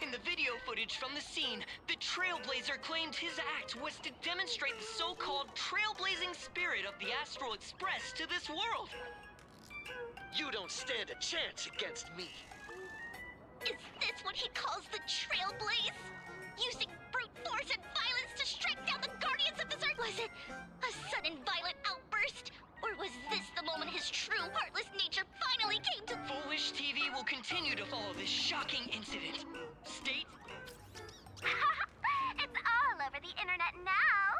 In the video footage from the scene, the Trailblazer claimed his act was to demonstrate the so-called trailblazing spirit of the Astral Express to this world. You don't stand a chance against me. Is this what he calls the Trailblaze? Using brute force and violence to strike down the guardians of this earth? Was it a sudden violent outburst? Or was this the moment his true heartless nature finally came to... Foolish TV will continue to follow this shocking incident. State... It's all over the internet now.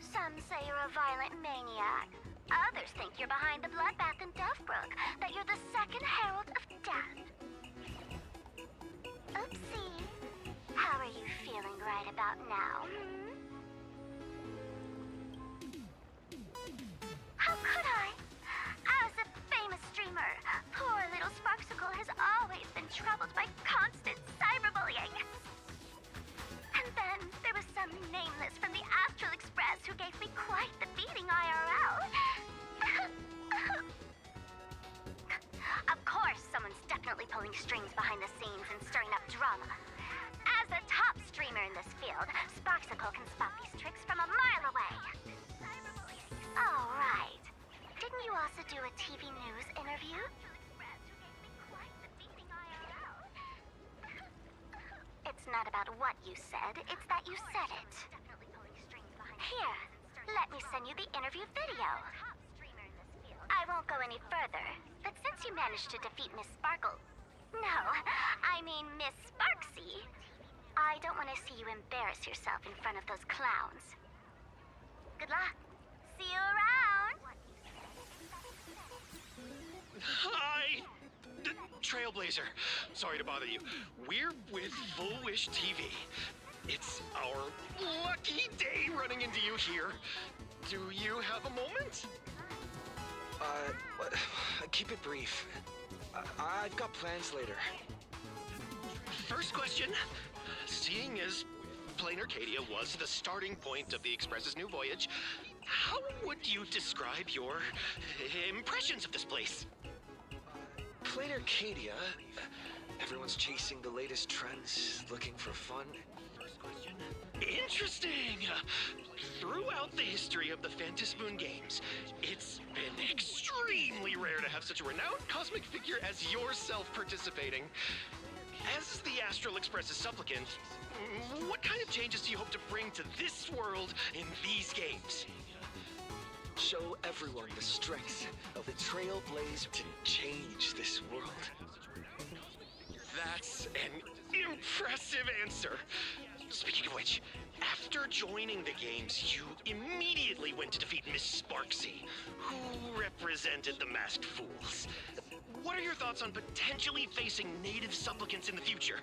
Some say you're a violent maniac. Others think you're behind the bloodbath in Duffbrook, that you're the second herald of death. Oopsie. How are you feeling right about now, How could I? As a famous streamer, poor little Sparksicle has always been troubled by constant cyberbullying. And then there was some nameless from the Astral Express who gave me quite the beating IRL. Of course, someone's definitely pulling strings behind the scenes and stirring up drama. As a top streamer in this field, Sparksicle can spot these tricks from a mile away. Oh, right. Didn't you also do a TV news interview? It's not about what you said, it's that you said it. Here, let me send you the interview video. I won't go any further, but since you managed to defeat Miss Sparkle... No, I mean Miss Sparksy. I don't want to see you embarrass yourself in front of those clowns. Good luck. See you around! Hi! Trailblazer. Sorry to bother you. We're with Full Wish TV. It's our lucky day running into you here. Do you have a moment? Keep it brief. I've got plans later. First question. Seeing as Plain Arcadia was the starting point of the Express's new voyage, how would you describe your impressions of this place? Plain Arcadia. Everyone's chasing the latest trends, looking for fun. First question. Interesting. Throughout the history of the Phantom Moon games, it's been extremely rare to have such a renowned cosmic figure as yourself participating. As the Astral Express's supplicant, what kind of changes do you hope to bring to this world in these games? Show everyone the strength of the Trailblazer to change this world. That's an impressive answer. Speaking of which, after joining the games, you immediately went to defeat Miss Sparksy, who represented the Masked Fools. What are your thoughts on potentially facing native supplicants in the future?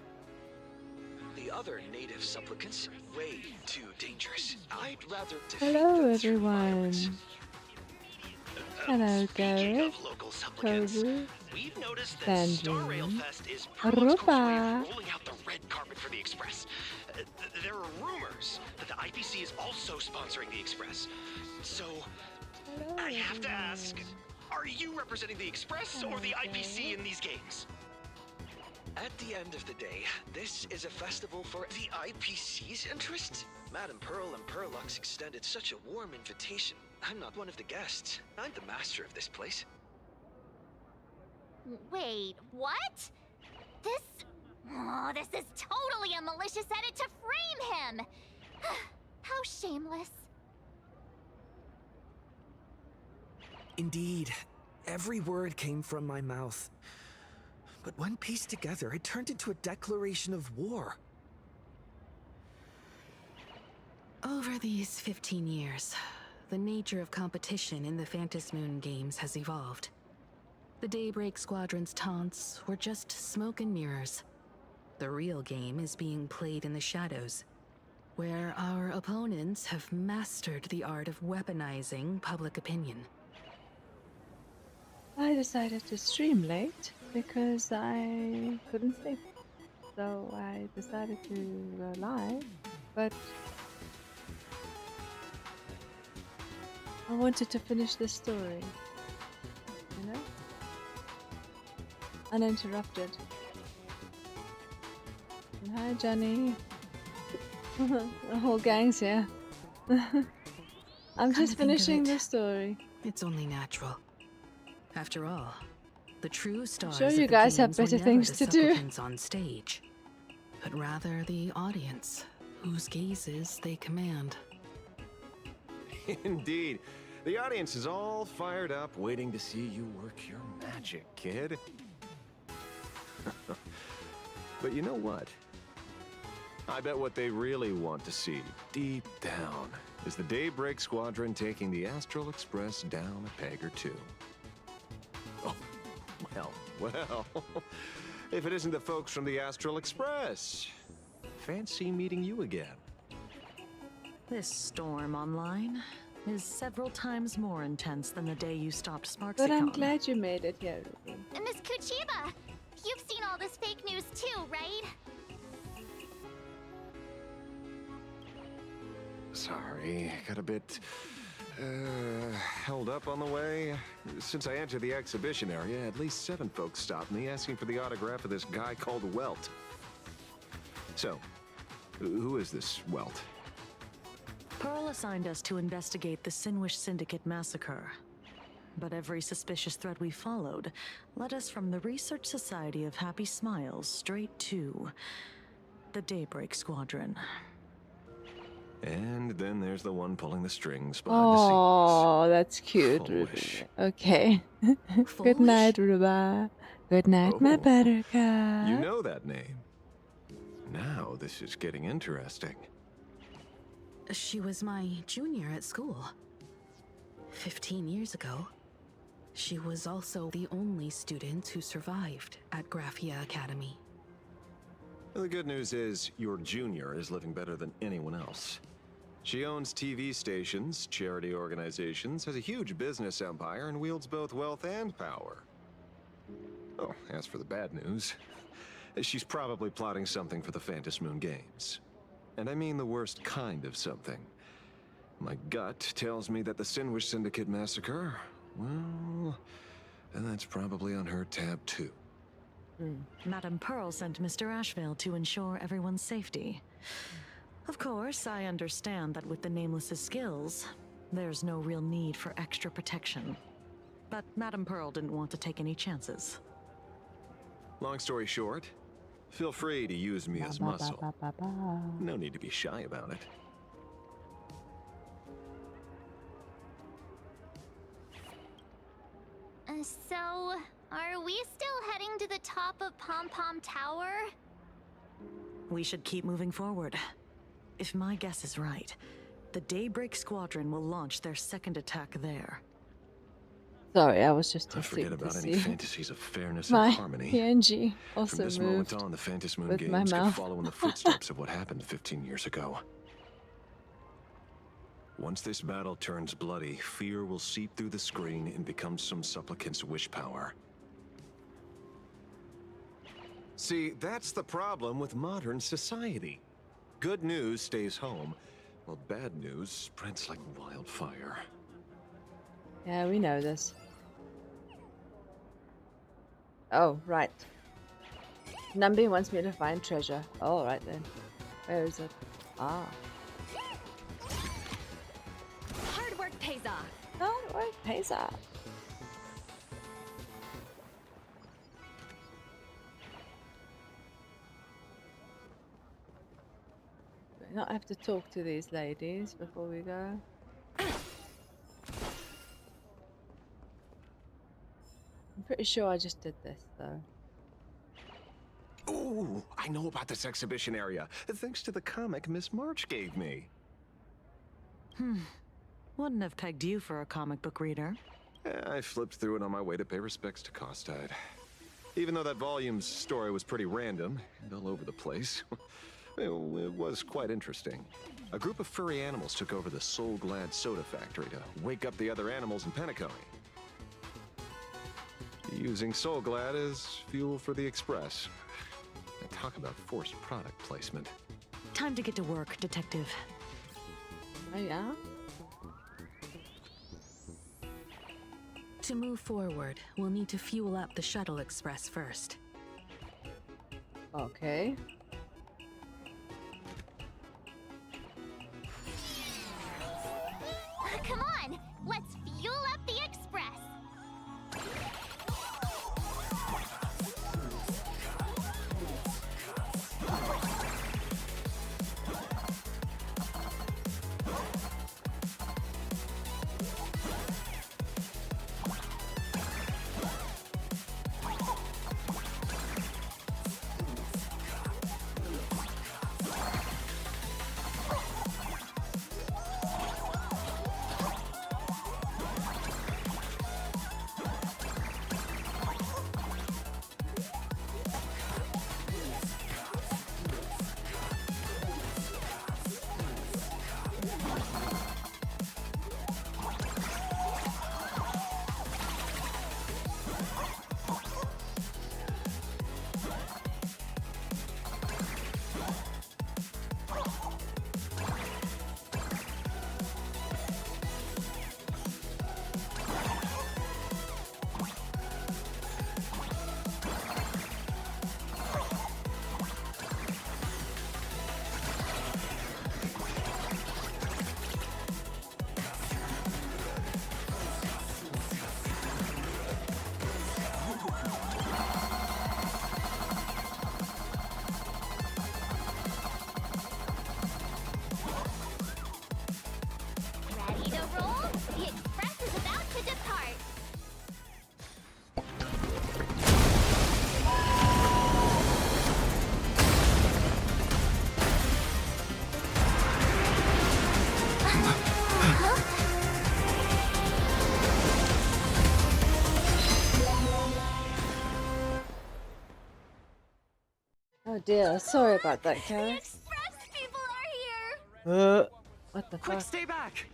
The other native supplicants, way too dangerous. I'd rather defeat Hello, them through everyone. violence. Hello, Speaking Garrett, of local supplicants, Toby, we've noticed that Star Rail Benjamin, Fest is Prologue's way Rupa. of rolling out the red carpet for the Express. There are rumors that the IPC is also sponsoring the Express. So, Hello, I have to everyone. ask, are you representing the Express or the IPC in these games? At the end of the day, this is a festival for the IPC's interests. Madame Pearl and Perlux extended such a warm invitation. I'm not one of the guests. I'm the master of this place. Wait, what? This is totally a malicious edit to frame him! How shameless. Indeed, every word came from my mouth. But when pieced together, it turned into a declaration of war. Over these 15 years, the nature of competition in the Phantom Moon games has evolved. The Daybreak Squadron's taunts were just smoke and mirrors. The real game is being played in the shadows, where our opponents have mastered the art of weaponizing public opinion. I decided to stream late because I couldn't sleep. So I decided to go live, but I wanted to finish the story, you know? Uninterrupted. Hi, Johnny. The whole gang's here. I'm just finishing the story. It's only natural. After all, the true stars sure of you the guys have games were better never things the to do. supplicants on stage, but rather the audience, whose gazes they command. Indeed. The audience is all fired up, waiting to see you work your magic, kid. But you know what? I bet what they really want to see, deep down, is the Daybreak Squadron taking the Astral Express down a peg or two. Oh, well. If it isn't the folks from the Astral Express. Fancy meeting you again. This storm online is several times more intense than the day you stopped Sparksicon. But I'm glad you made it here, Ruby. Miss Kuchiba, you've seen all this fake news too, right? Sorry, got a bit held up on the way. Since I entered the exhibition area, at least 7 folks stopped me asking for the autograph of this guy called Welt. So, who is this Welt? Pearl assigned us to investigate the Sinwish Syndicate massacre. But every suspicious thread we followed led us from the Research Society of Happy Smiles straight to the Daybreak Squadron. And then there's the one pulling the strings behind Oh, that's cute, Ruby. Foolish. Okay. Good night, Ruba. Good night, my Oh, buttercup. the scenes. You know that name. Now this is getting interesting. She was my junior at school. 15 years ago. She was also the only student who survived at Graphia Academy. The good news is your junior is living better than anyone else. She owns TV stations, charity organizations, has a huge business empire, and wields both wealth and power. Oh, as for the bad news, she's probably plotting something for the Phantom Moon Games. And I mean the worst kind of something. My gut tells me that the Sinwish Syndicate massacre, well, and that's probably on her tab too. Madame Pearl sent Mr. Ashvale to ensure everyone's safety. Of course, I understand that with the Nameless's skills, there's no real need for extra protection. But Madame Pearl didn't want to take any chances. Long story short, feel free to use me as muscle. No need to be shy about it. So, are we still heading to the top of Pom Pom Tower? We should keep moving forward. If my guess is right, the Daybreak Squadron will launch their second attack there. Sorry, I was just I testing forget to about any see. fantasies of fairness My and harmony. PNG From also this moved. moment on, the Phantom Moon with my Games could mouth. follow in the footsteps of what happened 15 years ago. Once this battle turns bloody, fear will seep through the screen and become some supplicant's wish power. See, that's the problem with modern society. Good news stays home, while bad news spreads like wildfire. Yeah, we know this. Oh, right. Numby wants me to find treasure. All right then. Where is it? Ah. Hard work pays off. Oh, it pays off. Do not have to talk to these ladies before we go. I'm pretty sure I just did this though. Ooh, I know about this exhibition area, thanks to the comic Miss March gave me. Wouldn't have pegged you for a comic book reader. I flipped through it on my way to pay respects to Costide. Even though that volume's story was pretty random and all over the place, it was quite interesting. A group of furry animals took over the Soul Glad soda factory to wake up the other animals in Penacony. Using Soul Glad as fuel for the Express. And talk about forced product placement. Time to get to work, Detective. Oh yeah? To move forward, we'll need to fuel up the Shuttle Express first. Okay. Oh dear, sorry about that, The Karis. express people are here! What the Quick, fuck? stay back!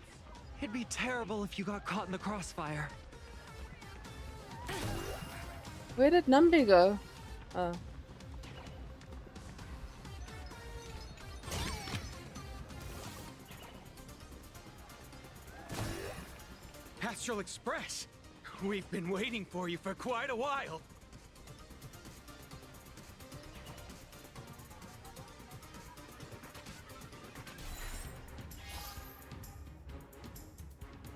It'd be terrible if you got caught in the crossfire. Where did Numby go? Oh. Astral Express! We've been waiting for you for quite a while.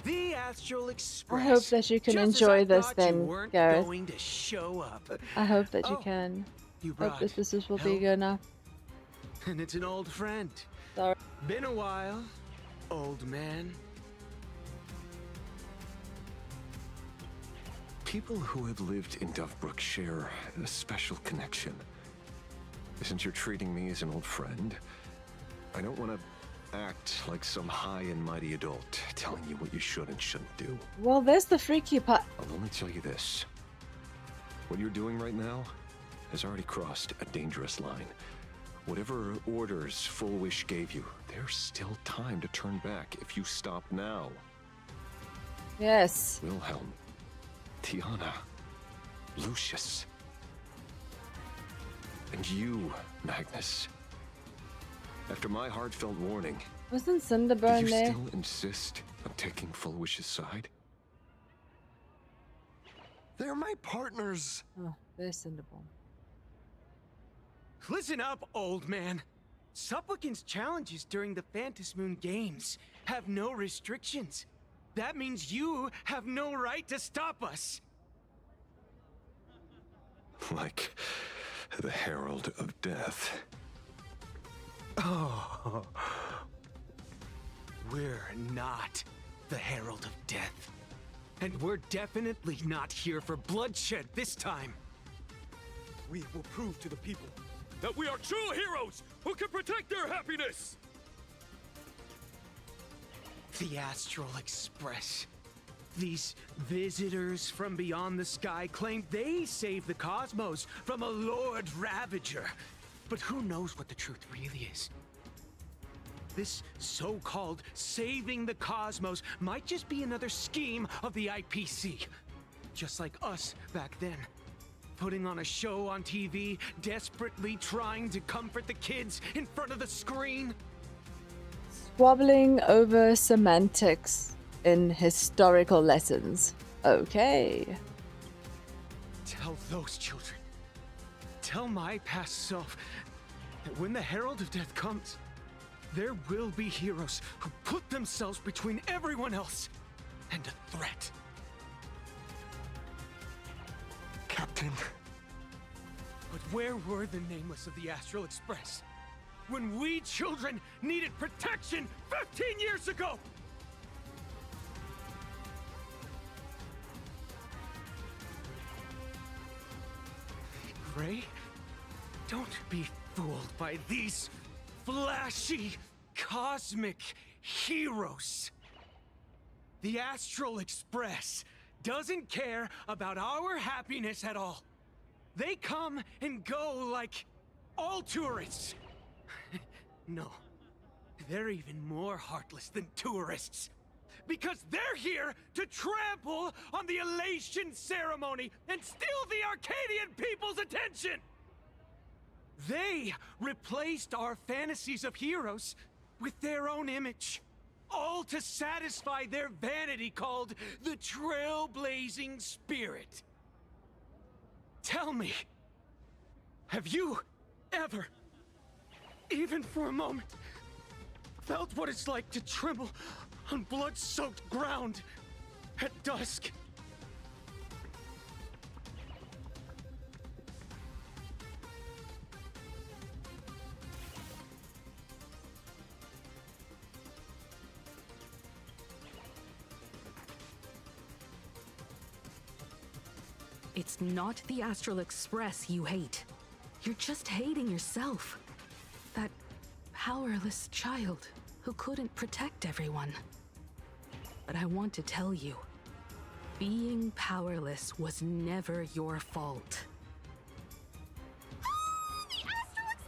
The Astral Express. I hope that you can Just as enjoy I this thought then, you weren't Gareth. going to show up. I hope that you Oh, can. You Hope brought this will be help? good enough. And it's an old friend. Sorry. Been a while, old man. People who have lived in Dovebrook share a special connection. Since you're treating me as an old friend, I don't want to act like some high and mighty adult telling you what you should and shouldn't do. Well, there's the freaky part. I'll only tell you this. What you're doing right now has already crossed a dangerous line. Whatever orders Full Wish gave you, there's still time to turn back if you stop now. Yes. Wilhelm, Tiana, Lucius, and you, Magnus. After my heartfelt warning, Wasn't do Cinderburn you there? still insist on taking Full Wish's side? They're my partners. Oh, there's Cinderburn. Listen up, old man. Supplicant's challenges during the Phantasmoon Games have no restrictions. That means you have no right to stop us. Like the Herald of Death. Oh. We're not the Herald of Death. And we're definitely not here for bloodshed this time. We will prove to the people that we are true heroes who can protect their happiness! The Astral Express. These visitors from beyond the sky claim they saved the cosmos from a Lord Ravager. But who knows what the truth really is? This so-called saving the cosmos might just be another scheme of the IPC. Just like us back then. Putting on a show on TV, desperately trying to comfort the kids in front of the screen. Squabbling over semantics in historical lessons. Okay. Tell those children. Tell my past self that when the Herald of Death comes, there will be heroes who put themselves between everyone else and a threat. Captain. But where were the nameless of the Astral Express when we children needed protection 15 years ago? Gray, don't be fooled by these flashy, cosmic heroes. The Astral Express doesn't care about our happiness at all. They come and go like all tourists. No, they're even more heartless than tourists. Because they're here to trample on the elation ceremony and steal the Arcadian people's attention! They replaced our fantasies of heroes with their own image. All to satisfy their vanity called the trailblazing spirit. Tell me, have you ever, even for a moment, felt what it's like to tremble on blood-soaked ground at dusk? It's not the Astral Express you hate. You're just hating yourself. That powerless child who couldn't protect everyone. But I want to tell you, being powerless was never your fault. The Astral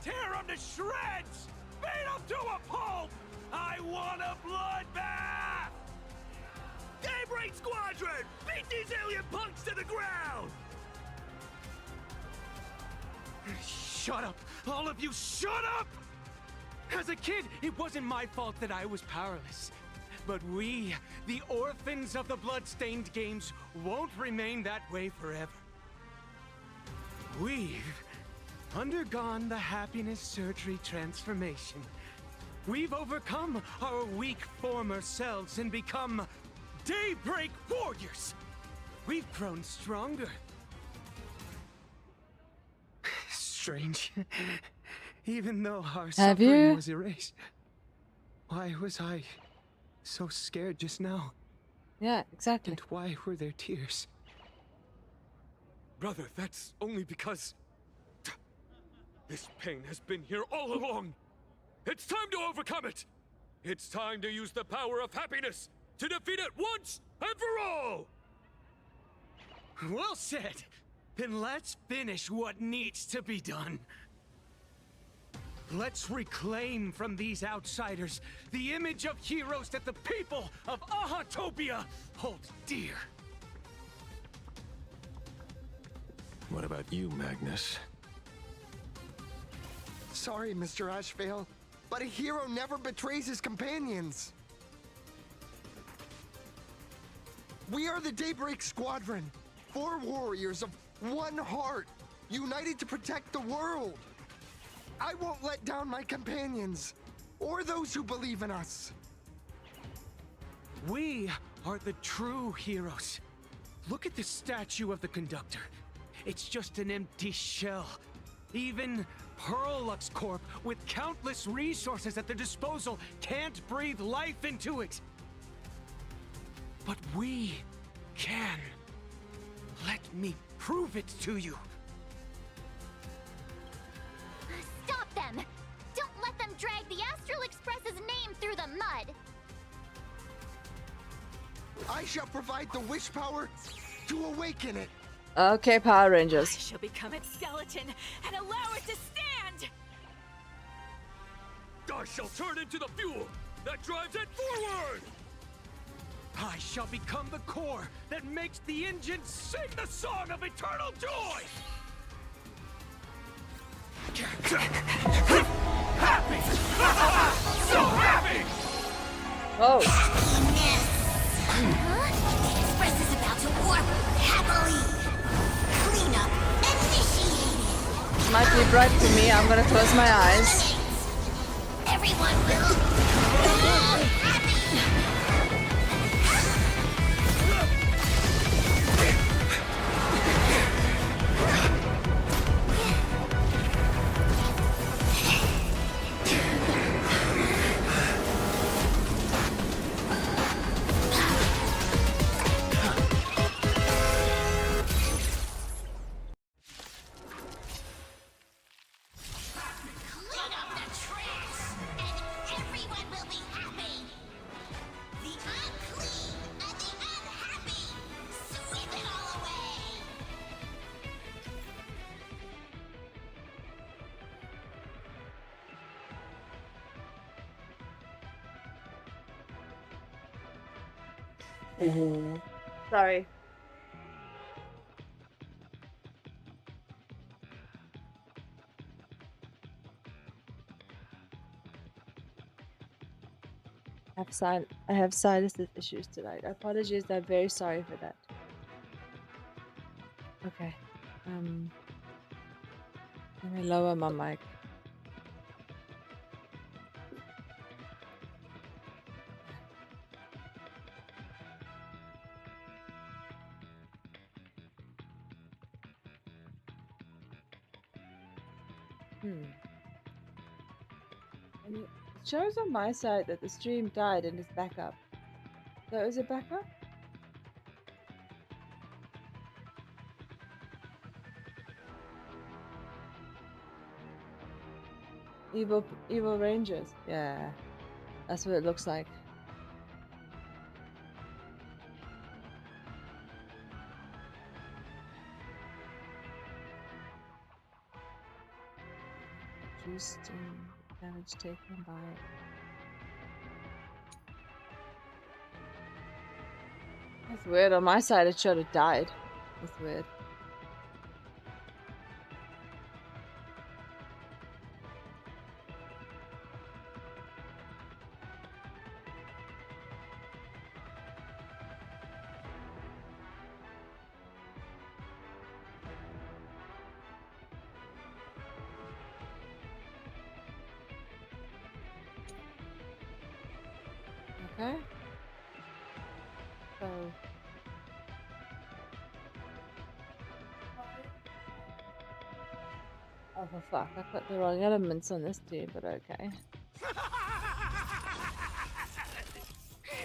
Tear them to shreds! Beat them to a pulp! I want a bloodbath! Daybreak Squadron! Beat these alien punks to the ground! Shut up! All of you, shut up! As a kid, it wasn't my fault that I was powerless. But we, the orphans of the bloodstained games, won't remain that way forever. We've undergone the happiness surgery transformation. We've overcome our weak former selves and become Daybreak Warriors. We've grown stronger. Strange. Even though our suffering was erased, why was I so scared just now? Yeah, exactly. And why were there tears? Brother, that's only because this pain has been here all along. It's time to overcome it. It's time to use the power of happiness to defeat it once and for all. Well said. Then let's finish what needs to be done. Let's reclaim from these outsiders the image of heroes that the people of Ahatopia hold dear. What about you, Magnus? Sorry, Mr. Ashvale, but a hero never betrays his companions. We are the Daybreak Squadron, 4 warriors of one heart, united to protect the world. I won't let down my companions, or those who believe in us. We are the true heroes. Look at the statue of the conductor. It's just an empty shell. Even Pearlux Corp, with countless resources at their disposal, can't breathe life into it. But we can. Let me prove it to you. Stop them! Don't let them drag the Astral Express's name through the mud! I shall provide the wish power to awaken it. Okay, Power Rangers. I shall become its skeleton and allow it to stand! I shall turn into the fuel that drives it forward! I shall become the core that makes the engine sing the song of eternal joy! Happy! So happy! Oh. The Express is about to warp happily! Cleanup initiated! Might be bright for me. I'm gonna close my eyes. Everyone will be happy! Clean up the trash, and everyone will be happy! The unclean and the unhappy, sweep it all away! Sorry. I have sinus issues tonight. Apologies, I'm very sorry for that. Okay. Let me lower my mic. And it shows on my side that the stream died and is back up. So is it back up? Evil Rangers. Yeah. That's what it looks like. reduced damage taken by it. That's weird. On my side, it should have died. That's weird. Okay. So. Oh, for fuck. I put the wrong elements on this dude, but okay.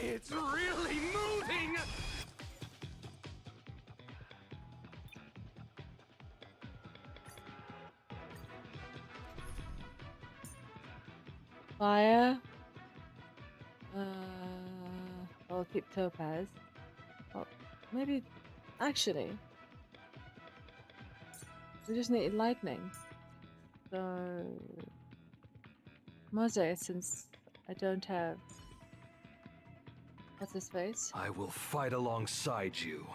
It's really moving! Fire. I'll keep Topaz. Oh, maybe. Actually. We just need lightning. So. Mosaic, since I don't have. What's his face? I will fight alongside you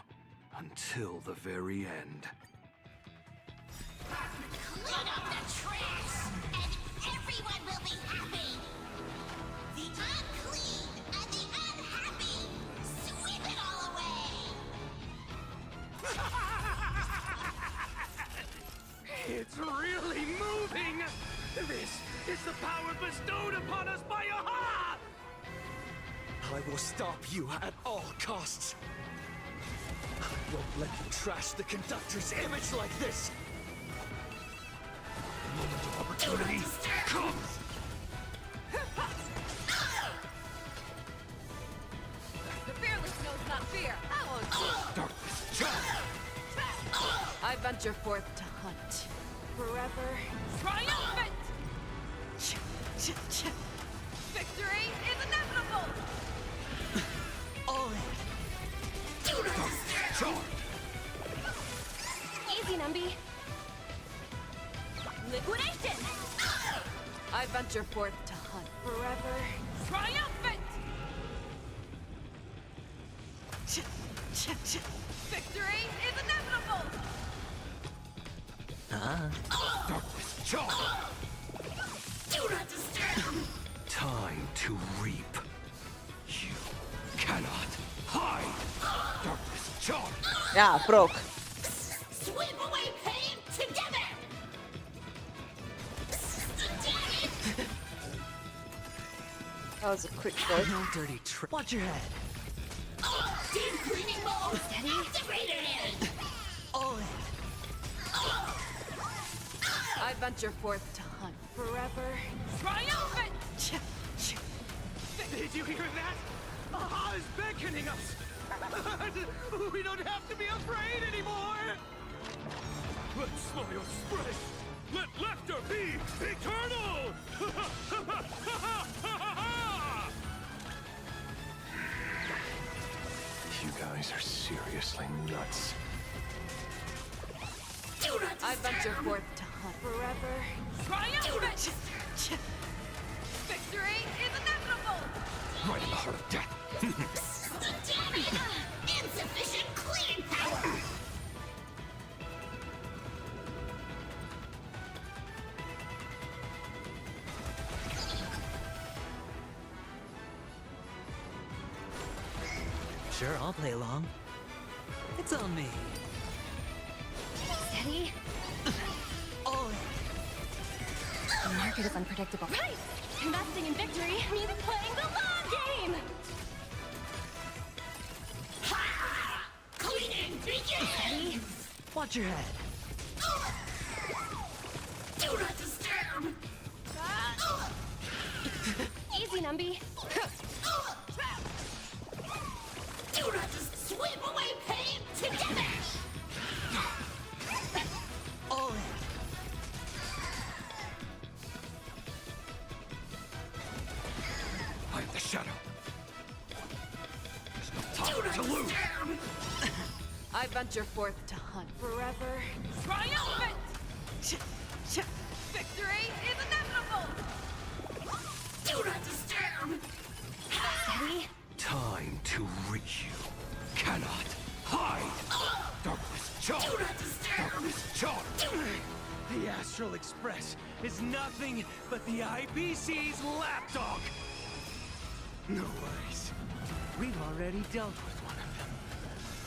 until the very end. Clean up the trash, and everyone will be happy. The unclean and the unhappy, sweep it all away. It's really moving! This is the power bestowed upon us by Aha! I will stop you at all costs. I won't let you trash the conductor's image like this. The moment of opportunity comes. The fearless knows not fear. I won't see. Darkness, child! I venture forth to hunt. Forever triumphant! Victory is inevitable! All in. Easy, Numby. Liquidation! I venture forth to hunt. Forever triumphant! Victory is inevitable! Darkness, child! Do not disturb. Time to reap. You cannot hide. Darkness, child! Yeah, broke. Sweep away pain together. Damn it! That was a quick vote. No dirty trick. Watch your head. Deep cleaning mode activated. All in. I venture forth to hunt. Forever triumphant! Did you hear that? Aha is beckoning us! We don't have to be afraid anymore! Let smile spread. Let laughter be eternal. You guys are seriously nuts. I venture forth to hunt. Forever triumphant! Victory is inevitable! Right in the heart of death. Damn it! Insufficient cleaning power. Sure, I'll play along. It's on me. Steady. All in. The market is unpredictable. Right! Investing in victory means playing the long game! Ha! Cleaning begin! Watch your head. Do not disturb! Easy, Numby. Do not just sweep away pain together! All in. I am the shadow. There's no time to lose. I venture forth to hunt. Forever triumphant! Victory is inevitable! Do not disturb! Steady? Time to reach you. Cannot hide. Darkness charge. Do not disturb! Darkness charge. The Astral Express is nothing but the IPC's lapdog. No worries. We've already dealt with one of them.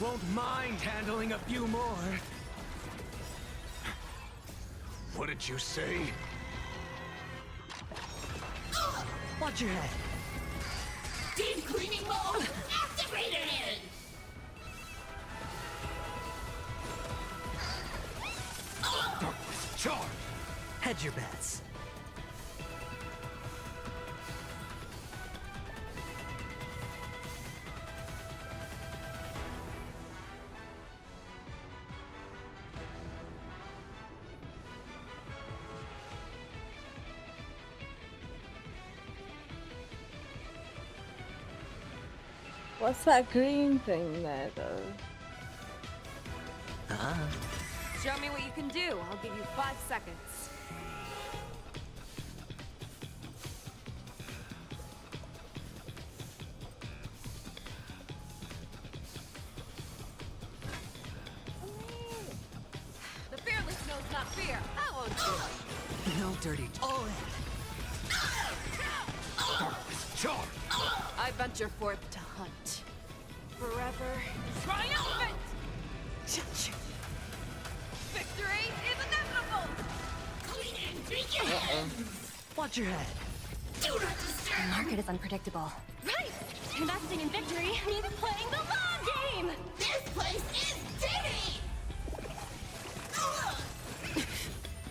Won't mind handling a few more. What did you say? Watch your head. Deep cleaning mode activated! Darkness charge. Hedge your bets. What's that green thing there, though? Show me what you can do. I'll give you 5 seconds. The fearless knows not fear. I won't do it. No dirty. All in. Darkness charge. I venture forth to hunt. Forever triumphant! Victory is inevitable! Cleaning begin! Watch your head. Do not disturb! The market is unpredictable. Right! Investing in victory means playing the long game! This place is ditty!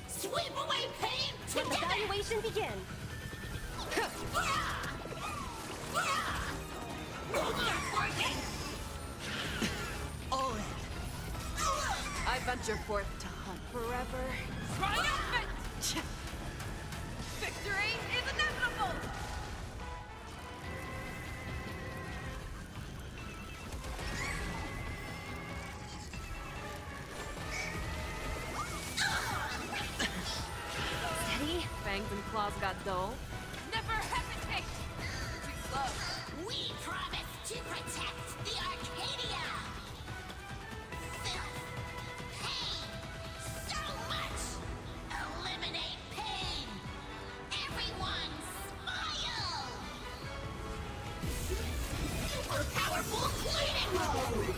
Sweep away pain Let the together! valuation begin. Not working! All in. I venture forth to hunt. Forever triumphant! Victory is inevitable! Steady. Fangs and claws got dull. Never hesitate! Too slow. We promise to protect the Arcadia! Filth! Pain! So much! Eliminate pain! Everyone smile! Super powerful cleaning mode!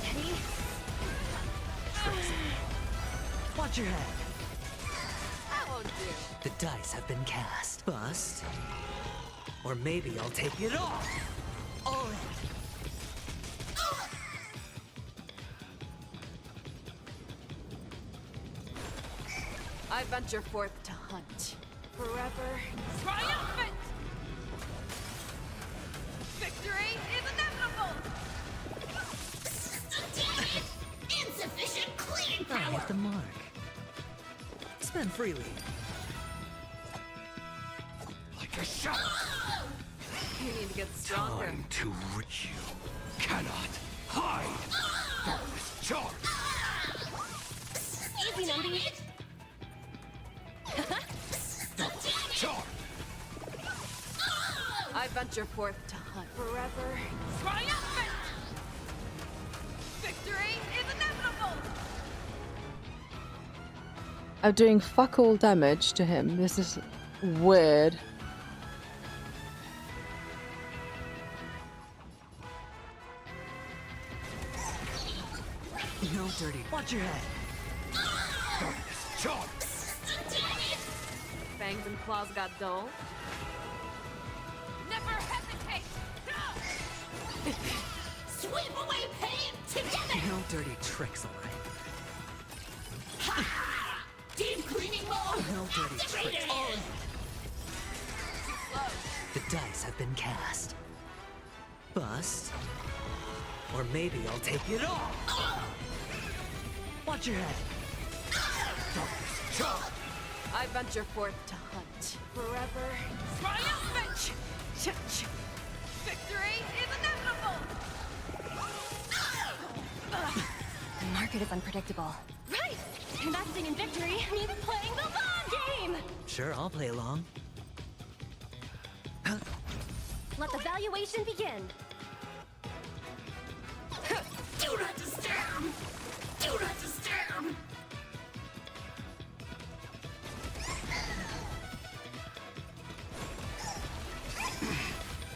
Steady. Watch your head. I won't do. The dice have been cast. Bust. Or maybe I'll take it all. All in. I venture forth to hunt. Forever triumphant! Victory is inevitable! Damn it! Insufficient cleaning I power! hit the mark. Spend freely. Like a shot. You need to get stronger. Time to reach you. Cannot hide. Darkness charge. Easy, Numby. Darkness charge. I venture forth to hunt. Forever triumphant! Victory is inevitable! I'm doing fuck all damage to him. This is weird. No dirty. Watch your head. Darkness charge. Fangs and claws got dull. Never hesitate! Sweep away pain together! No dirty tricks, all right. Deep cleaning mode No dirty activated! tricks. All in. The dice have been cast. Bust. Or maybe I'll take it all. Watch your head. Darkness charge. I venture forth to hunt. Forever triumphant! Victory is inevitable! The market is unpredictable. Right! Investing in victory means playing the long game! Sure, I'll play along. Let the valuation begin. Do not disturb! Do not disturb!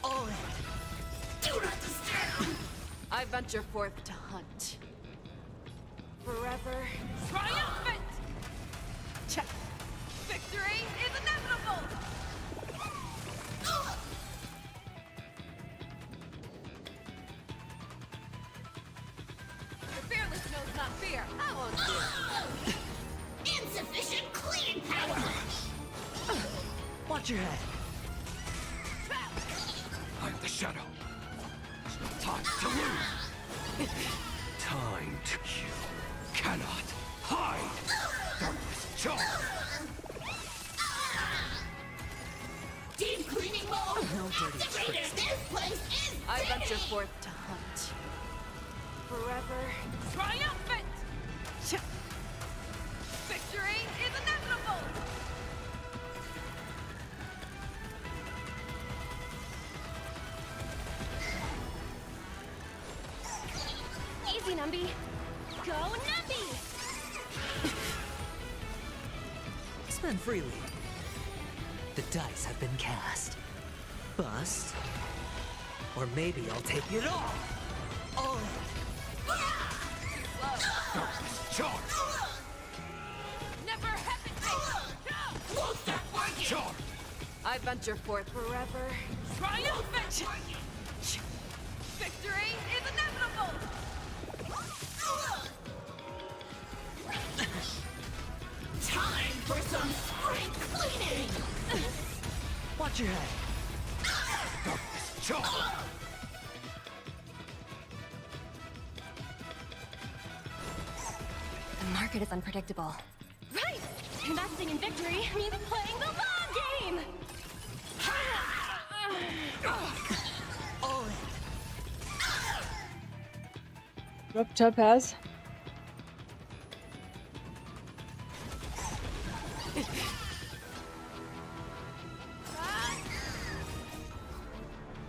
All in. Do not disturb! I venture forth to hunt. Forever triumphant! Check. Victory is inevitable! The fearless knows not fear. I won't fear. Insufficient cleaning power! Watch your head. I'm the shadow. There's no time to lose. Time to you cannot hide. Darkness charge. Deep cleaning mode! No dirty Activated! tricks. This place is I venture forth to hunt. Forever triumphant! Victory is inevitable! Easy, Numby. Go, Numby! Spend freely. The dice have been cast. Bust. Or maybe I'll take it all. All in. Darkness charge. Never hesitate! Won't stop working! Charge. I venture forth forever triumphant! Victory is inevitable! Time for some spring cleaning! Watch your head. Darkness charge. The market is unpredictable. Right! Investing in victory means playing the long game! All in. Drop Topaz.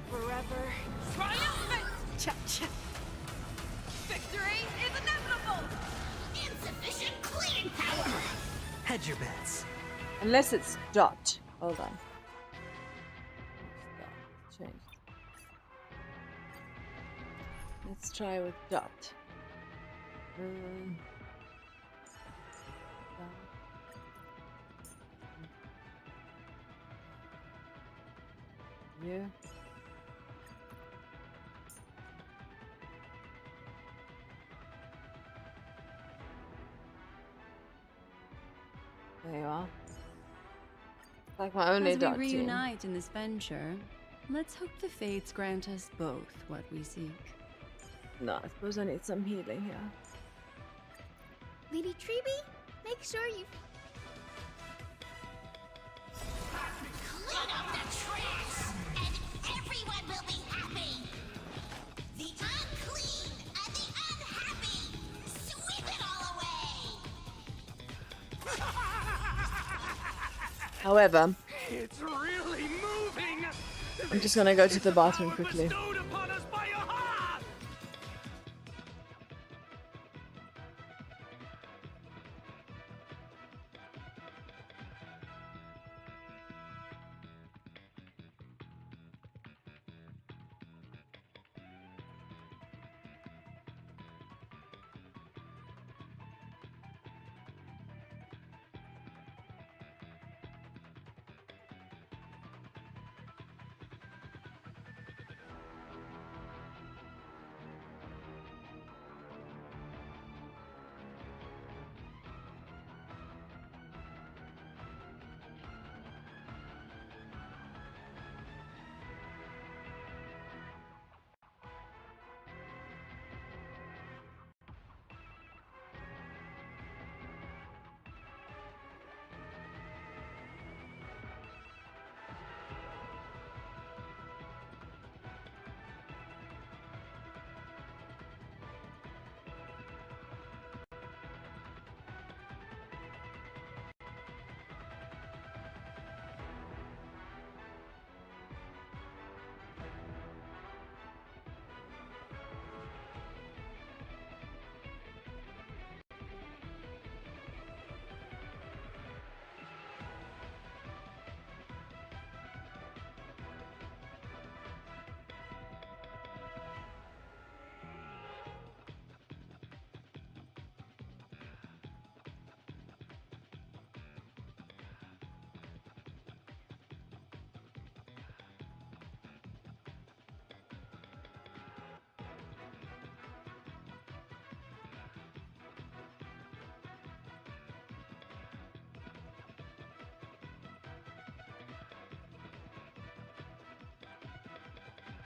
Forever triumphant! Victory is inevitable! Insufficient cleaning power! Hedge your bets. Unless it's dot. Hold on. Let's change. Let's try with dot. Yeah. There you are. Like my only As we dot team. reunite in this venture, let's hope the fates grant us both what we seek. No, I suppose I need some healing here. Lady Treeby, make sure you Clean up the trash, and everyone will be happy! The unclean and the unhappy! Sweep it all away! However, It's really moving. I'm just gonna go to the bathroom quickly. Bestowed upon us by Aha!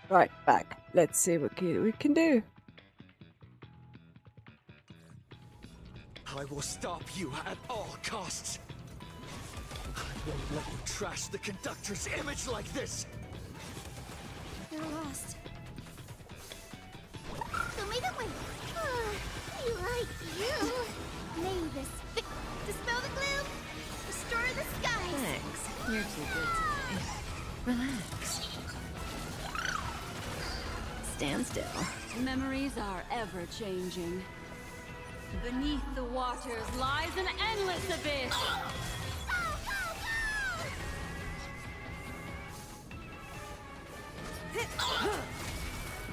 Right, back. Let's see what we can do. I will stop you at all costs. I won't let you trash the conductor's image like this. They're lost. Show me the way. I like you. May this dispel the gloom, restore the skies. Thanks. You're too good to me. Relax. Stand still. Memories are ever changing. Beneath the waters lies an endless abyss.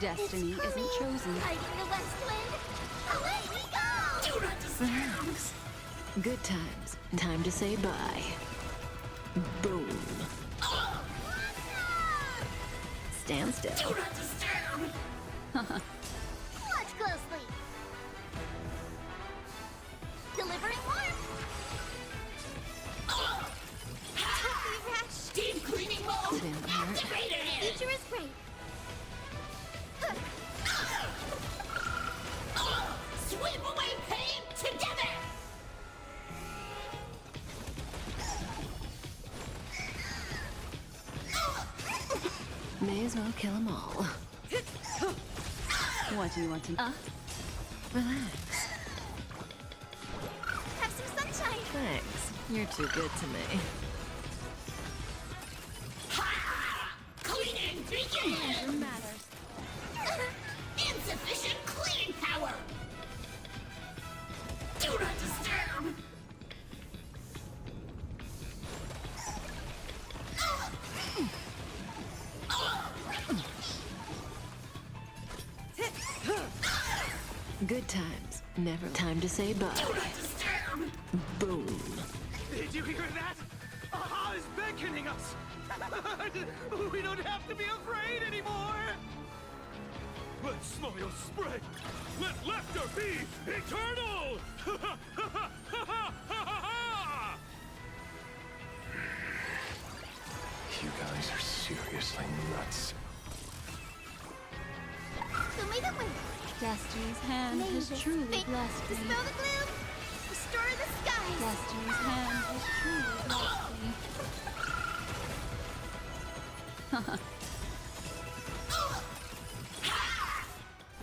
Destiny isn't chosen. Hiding the west wind. Away we go! Do not disturb. Relax. Good times. Time to say bye. Boom. Stand still. Do not disturb. Watch closely. Delivering warmth. Rash. Deep cleaning mode. Didn't hurt. Activated. Future is great. Sweep away pain together. May as well kill them all. What do you want to... Relax. Have some sunshine. Thanks. You're too good to me. Cleaning begins. Matters. Insufficient cleaning power. Do not disturb. Good times. Never time to say bye. Do not disturb. Boom. Did you hear that? Aha is beckoning us. We don't have to be afraid anymore. Let smile spread! Let laughter be eternal! You guys are seriously nuts. Show me the way. Destiny's hand May has this truly fate blessed me. dispel the gloom, restore the skies. Destiny's hand has truly blessed me.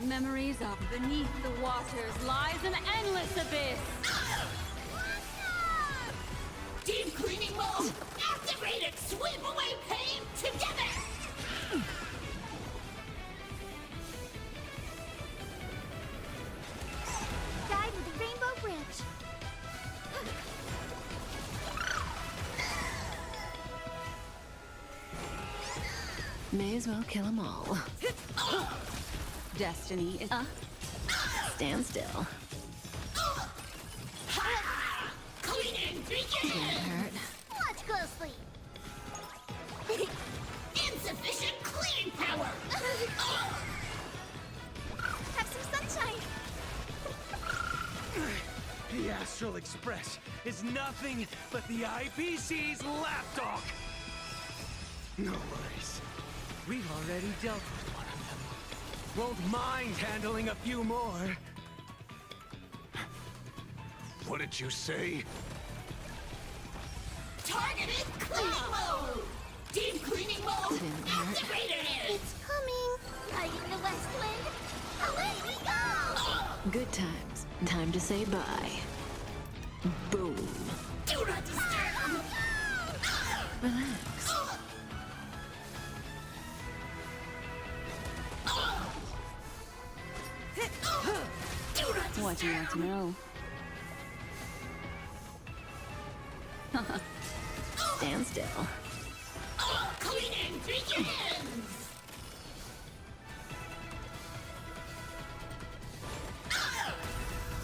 Memories of beneath the waters lies an endless abyss. Deep cleaning mode activated. Sweep away pain together. Guide with the rainbow bridge. May as well kill them all. Destiny is... Stand still. Cleaning begins. Didn't hurt. Watch closely. Insufficient cleaning power. Have some sunshine. The Astral Express is nothing but the IPC's lapdog. No worries. We've already dealt with one of them. Won't mind handling a few more. What did you say? Targeted cleaning mode. Deep cleaning mode Didn't hurt. activated. It's coming. Riding the west wind. Away we go. Good times. Time to say bye. Boom. Do not disturb. Relax. What do you want to know? Stand still. Cleaning begins.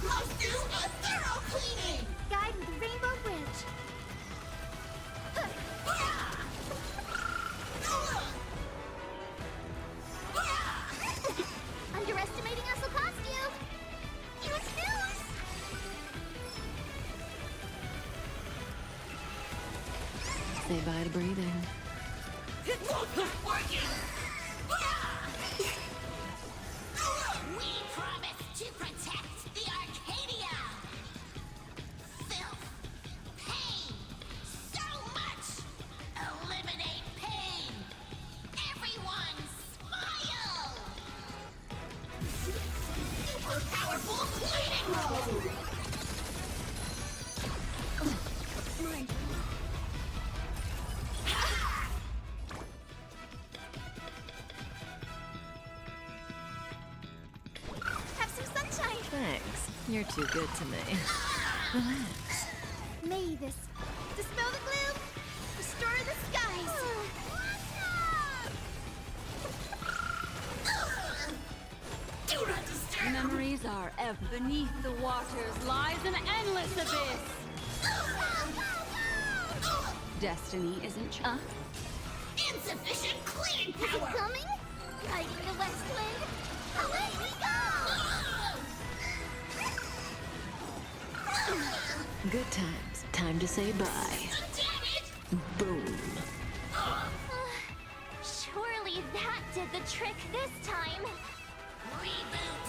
Must do a thorough cleaning. Guide with the rainbow bridge. Underestimating us will cost you. You snooze. Say bye to breathing. Working. Have some sunshine. Thanks. You're too good to me. Relax. May this dispel the gloom, restore the skies. Do not disturb! Memories are ever beneath the waters lies an endless abyss. Destiny isn't Insufficient cleaning Is it power! coming? Riding the west wind. Away we go! Good times. Time to say bye. Boom. Surely that did the trick this time. Reboot!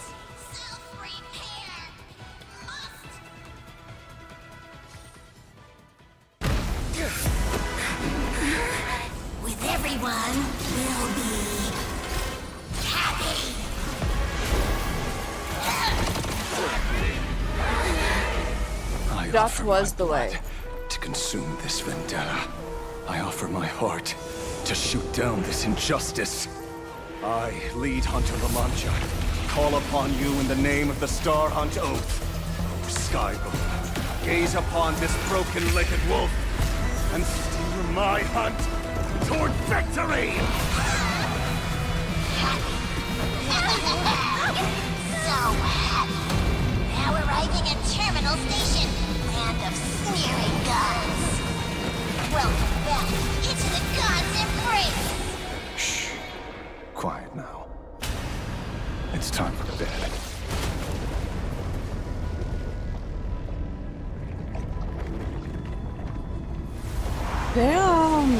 Self-repair! Must! With everyone, we'll be happy! That was the way. To consume this vendetta. I offer my heart to shoot down this injustice. I, lead Hunter La Mancha, call upon you in the name of the Star Hunt Oath. O Skybow, gaze upon this broken-legged wolf and steer my hunt toward victory! So happy! Now arriving at Terminal Station, land of sneering gods. Welcome back into the gods' embrace! Shh. Quiet now. It's time for bed. Damn!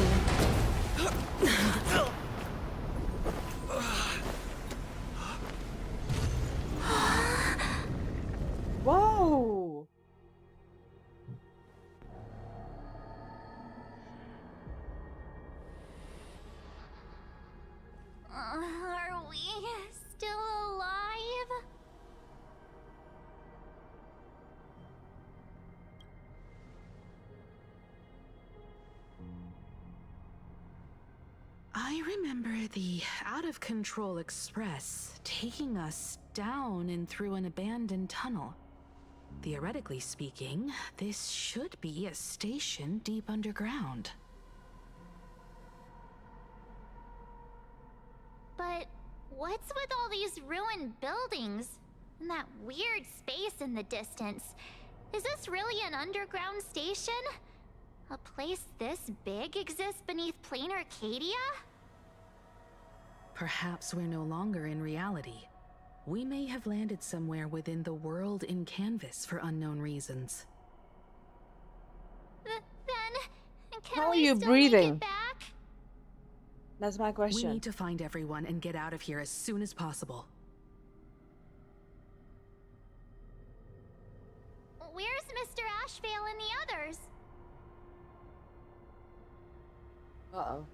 Whoa! Are we still alive? I remember the out-of-control express taking us down and through an abandoned tunnel. Theoretically speaking, this should be a station deep underground. But what's with all these ruined buildings? And that weird space in the distance? Is this really an underground station? A place this big exists beneath plain Arcadia? Perhaps we're no longer in reality. We may have landed somewhere within the world in canvas for unknown reasons. Then, can How are we you still breathing? make it back? That's my We question. need to find everyone and get out of here as soon as possible. Where's Mr. Ashvale and the others? Uh-oh.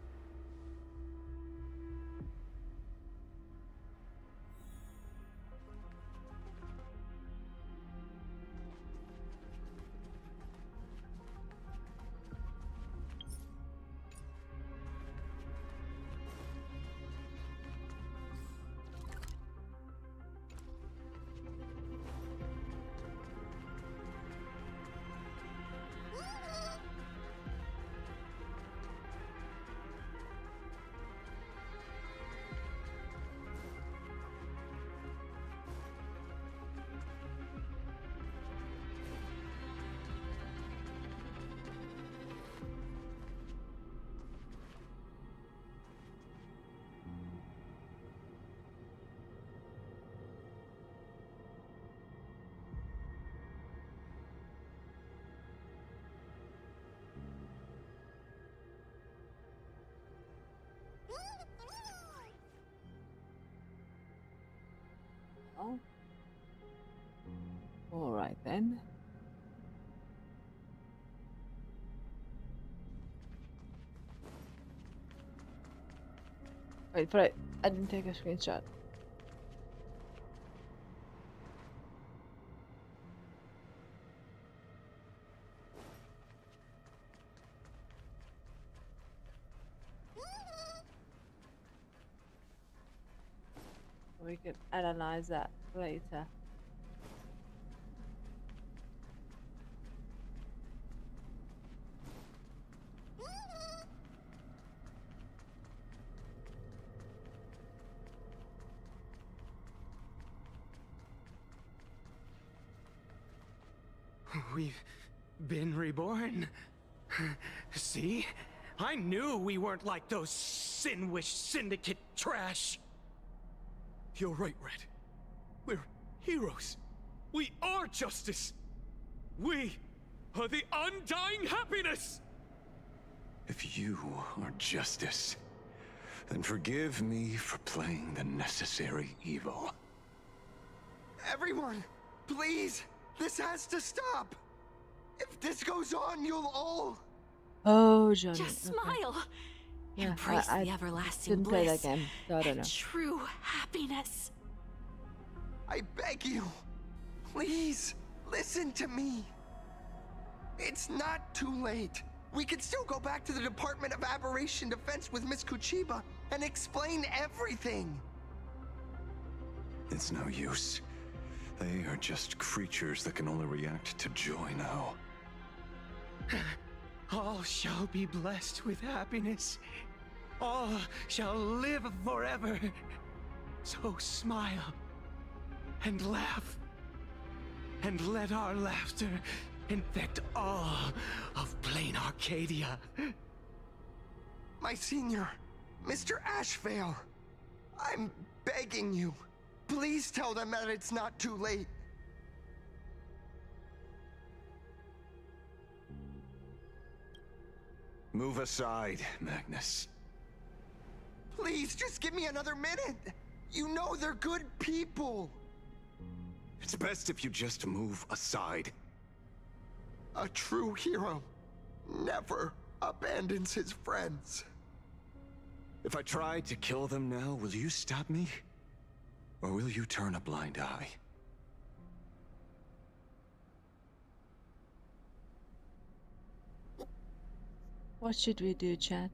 Oh. All right then. Wait for it. I didn't take a screenshot. We can analyze that later. We've been reborn. See? I knew we weren't like those Sin-Wish Syndicate trash. You're right, Red. We're heroes. We are justice. We are the undying happiness! If you are justice, then forgive me for playing the necessary evil. Everyone, please! This has to stop! If this goes on, you'll all... Oh, Johnny. Just smile. Yeah, Embrace I the everlasting didn't play bliss that game, so I don't know. and true happiness. I beg you, please, listen to me. It's not too late. We can still go back to the Department of Aberration Defense with Miss Kuchiba and explain everything. It's no use. They are just creatures that can only react to joy now. All shall be blessed with happiness. All shall live forever. So smile and laugh. And let our laughter infect all of plain Arcadia. My senior, Mr. Ashvale, I'm begging you. Please tell them that it's not too late. Move aside, Magnus. Please, just give me another minute. You know they're good people. It's best if you just move aside. A true hero never abandons his friends. If I try to kill them now, will you stop me? Or will you turn a blind eye? What should we do, chat?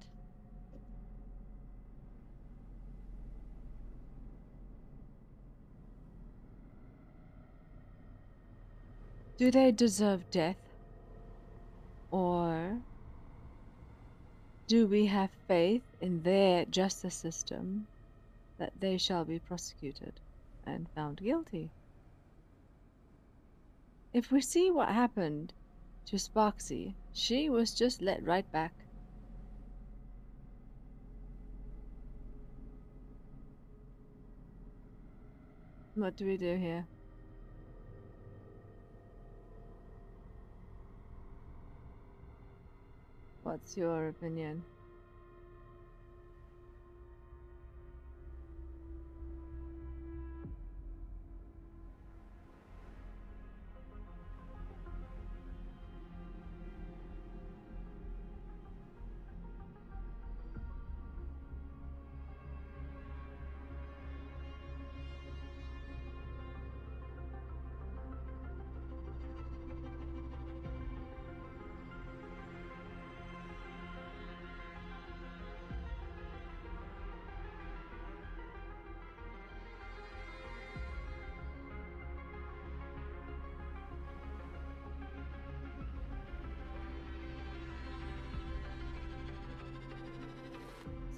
Do they deserve death? Or do we have faith in their justice system that they shall be prosecuted and found guilty? If we see what happened to Sparksy, she was just let right back. What do we do here? What's your opinion?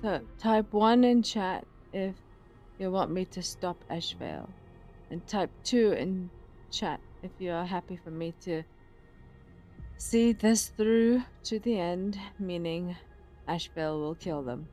So type 1 in chat if you want me to stop Ashvale, and type 2 in chat if you are happy for me to see this through to the end, meaning Ashvale will kill them.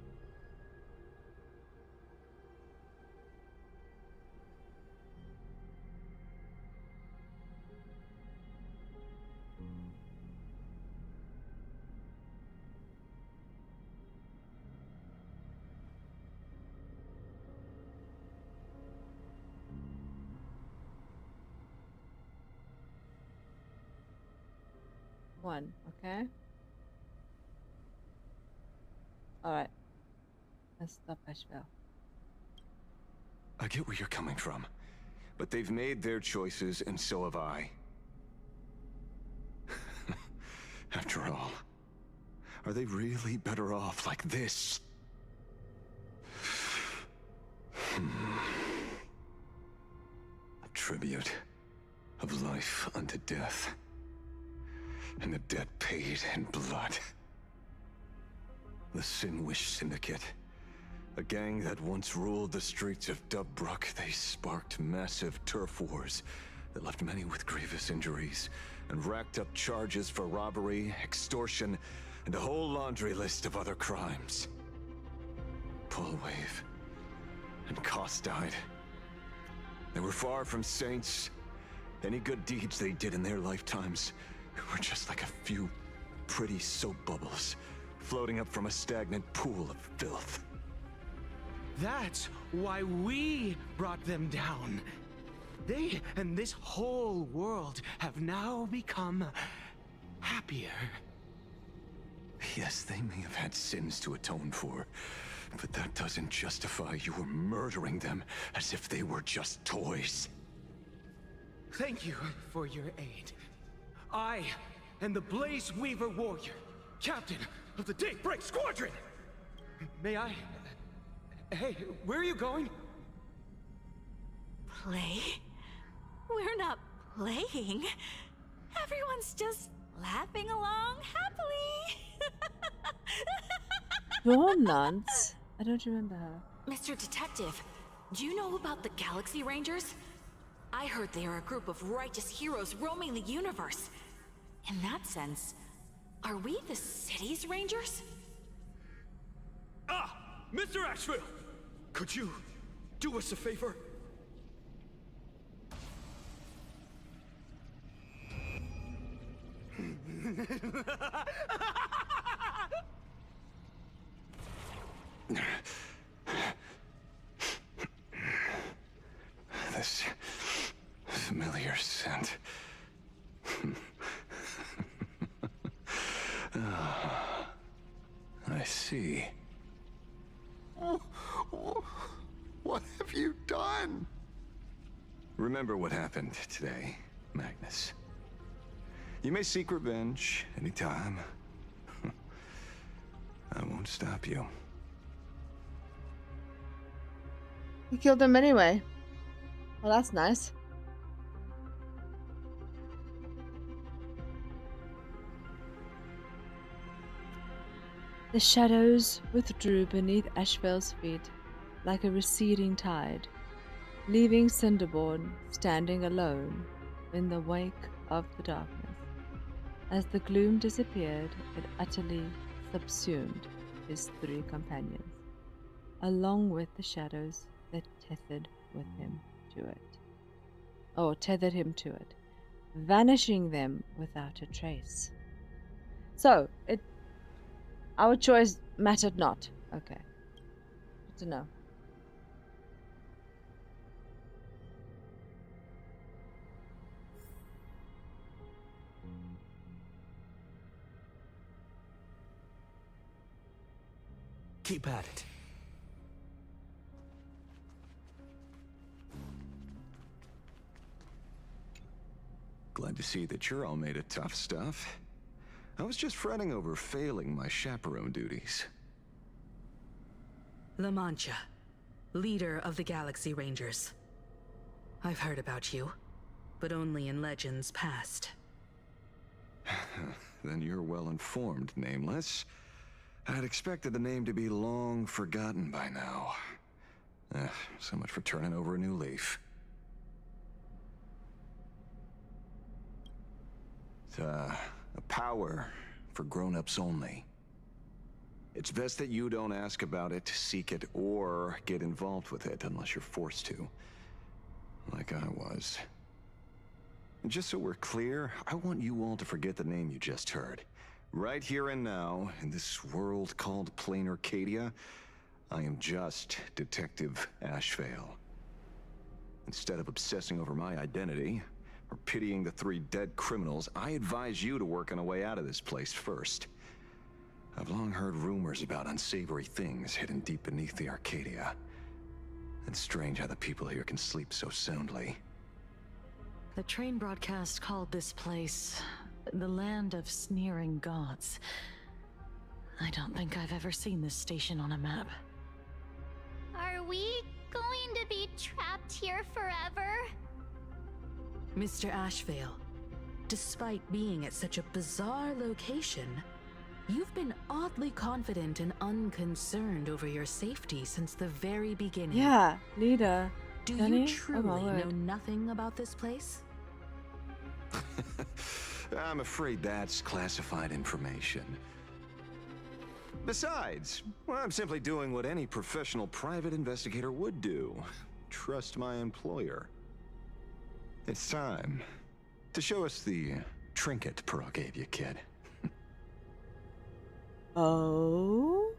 One, okay? Alright. Let's stop Ashvale. I get where you're coming from, but they've made their choices and so have I. After all, are they really better off like this? tribute of life unto death, and the debt paid in blood. The Sin-Wish Syndicate, a gang that once ruled the streets of Dubbrook, they sparked massive turf wars that left many with grievous injuries and racked up charges for robbery, extortion, and a whole laundry list of other crimes. Pullwave and Koss died. They were far from saints. Any good deeds they did in their lifetimes were just like a few pretty soap bubbles floating up from a stagnant pool of filth. That's why we brought them down. They and this whole world have now become happier. Yes, they may have had sins to atone for, but that doesn't justify your murdering them as if they were just toys. Thank you for your aid. I am the Blaze Weaver Warrior, captain of the Daybreak Squadron. May I... Hey, where are you going? Play? We're not playing. Everyone's just laughing along happily. You're nuts. I don't remember her. Mr. Detective, do you know about the Galaxy Rangers? I heard they are a group of righteous heroes roaming the universe. In that sense, are we the city's rangers? Ah! Mr. Asheville! Could you do us a favor? This familiar scent. I see. What have you done? Remember what happened today, Magnus. You may seek revenge anytime. I won't stop you. You killed him anyway. Well, that's nice. The shadows withdrew beneath Asheville's feet like a receding tide, leaving Cinderborn standing alone in the wake of the darkness. As the gloom disappeared, it utterly subsumed his three companions, along with the shadows that tethered him to it, vanishing them without a trace. So, our choice mattered not. Okay. Good to know. Keep at it. Glad to see that you're all made of tough stuff. I was just fretting over failing my chaperone duties. La Mancha, leader of the Galaxy Rangers. I've heard about you, but only in legends past. Then you're well informed, Nameless. I'd expected the name to be long forgotten by now. So much for turning over a new leaf. It's a power for grown-ups only. It's best that you don't ask about it, seek it, or get involved with it unless you're forced to. Like I was. And just so we're clear, I want you all to forget the name you just heard. Right here and now, in this world called Plain Arcadia, I am just Detective Asheville. Instead of obsessing over my identity, or pitying the three dead criminals, I advise you to work on a way out of this place first. I've long heard rumors about unsavory things hidden deep beneath the Arcadia. It's strange how the people here can sleep so soundly. The train broadcast called this place the land of sneering gods. I don't think I've ever seen this station on a map. Are we going to be trapped here forever? Mr. Ashvale, despite being at such a bizarre location, you've been oddly confident and unconcerned over your safety since the very beginning. Yeah, leader. Do Danny? you truly Oh, my know word. nothing about this place? I'm afraid that's classified information. Besides, well, I'm simply doing what any professional private investigator would do. Trust my employer. It's time to show us the trinket Pearl gave you, kid. Oh?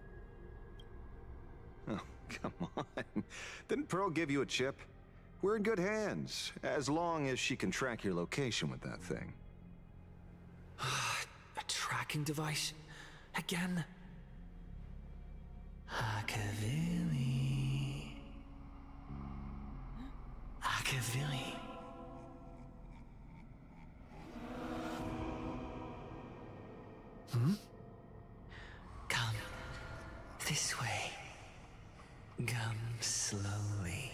Oh, come on. Didn't Pearl give you a chip? We're in good hands, as long as she can track your location with that thing. A tracking device? Again? Akavili. Akavili. Hmm? Come. This way. Come slowly.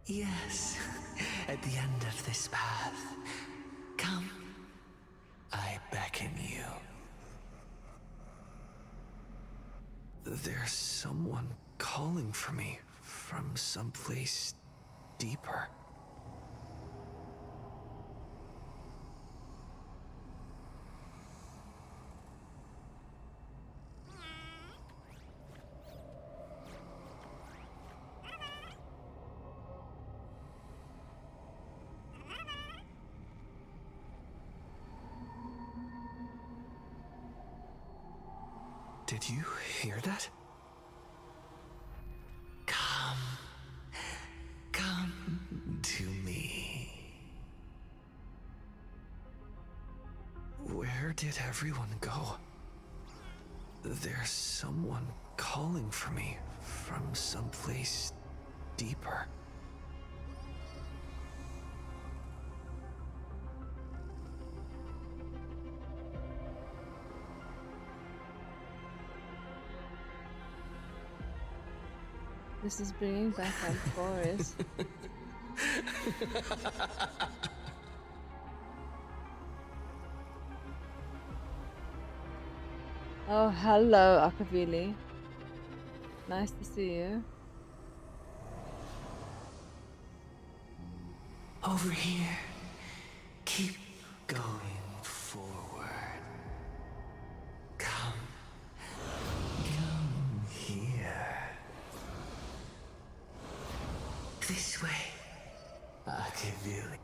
Yes, at the end of this path. Come. I beckon you. There's someone calling for me from someplace deeper. Did you hear that? Come. Come to me. Where did everyone go? There's someone calling for me from someplace deeper. This is bringing back our forest. Oh, hello, Akavili. Nice to see you. Over here. Keep going forward. Come. Come here. This way. Akavili.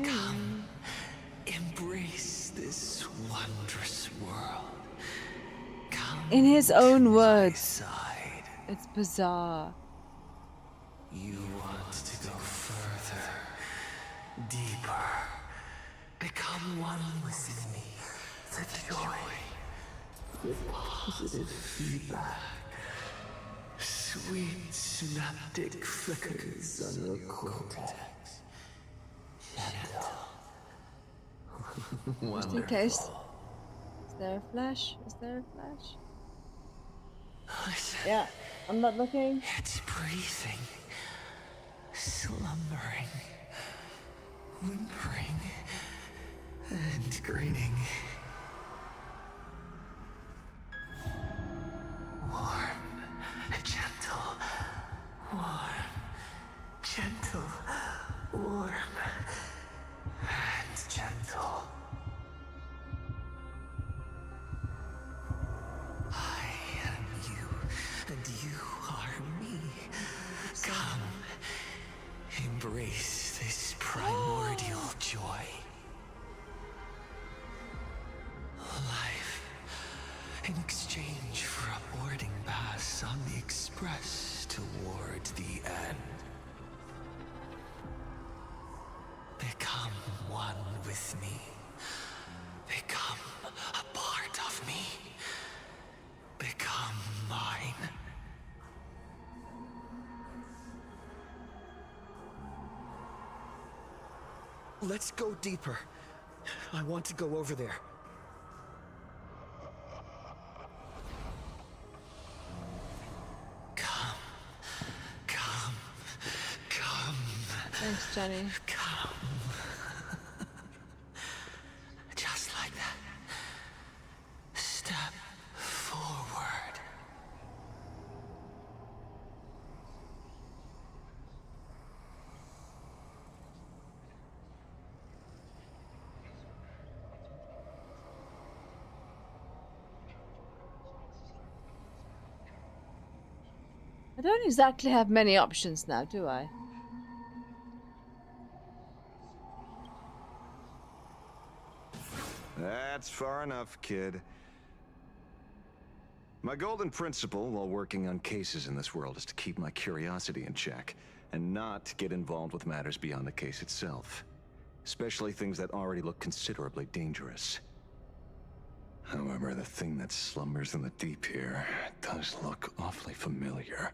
Come. Embrace this wondrous world. Come. In his own words. Side. It's bizarre. You want to go further, deeper, become one with me. The joy, the positive feedback, sweet synaptic flickers on your cortex. Gentle. Just in case. Is there a flash? Is there a flash? Listen. Yeah, I'm not looking. It's breathing, slumbering, whimpering, and grinning. Warm, gentle, warm, gentle, warm, and gentle. I am you, and you are me. Come, embrace this primordial joy. Life, in exchange for a boarding pass on the express toward the end. Become one with me. Become a part of me. Become mine. Let's go deeper. I want to go over there. Come. Come. Come. Thanks, Johnny. Come. Just like that. Step forward. I don't exactly have many options now, do I? That's far enough, kid. My golden principle while working on cases in this world is to keep my curiosity in check and not get involved with matters beyond the case itself, especially things that already look considerably dangerous. However, the thing that slumbers in the deep here does look awfully familiar.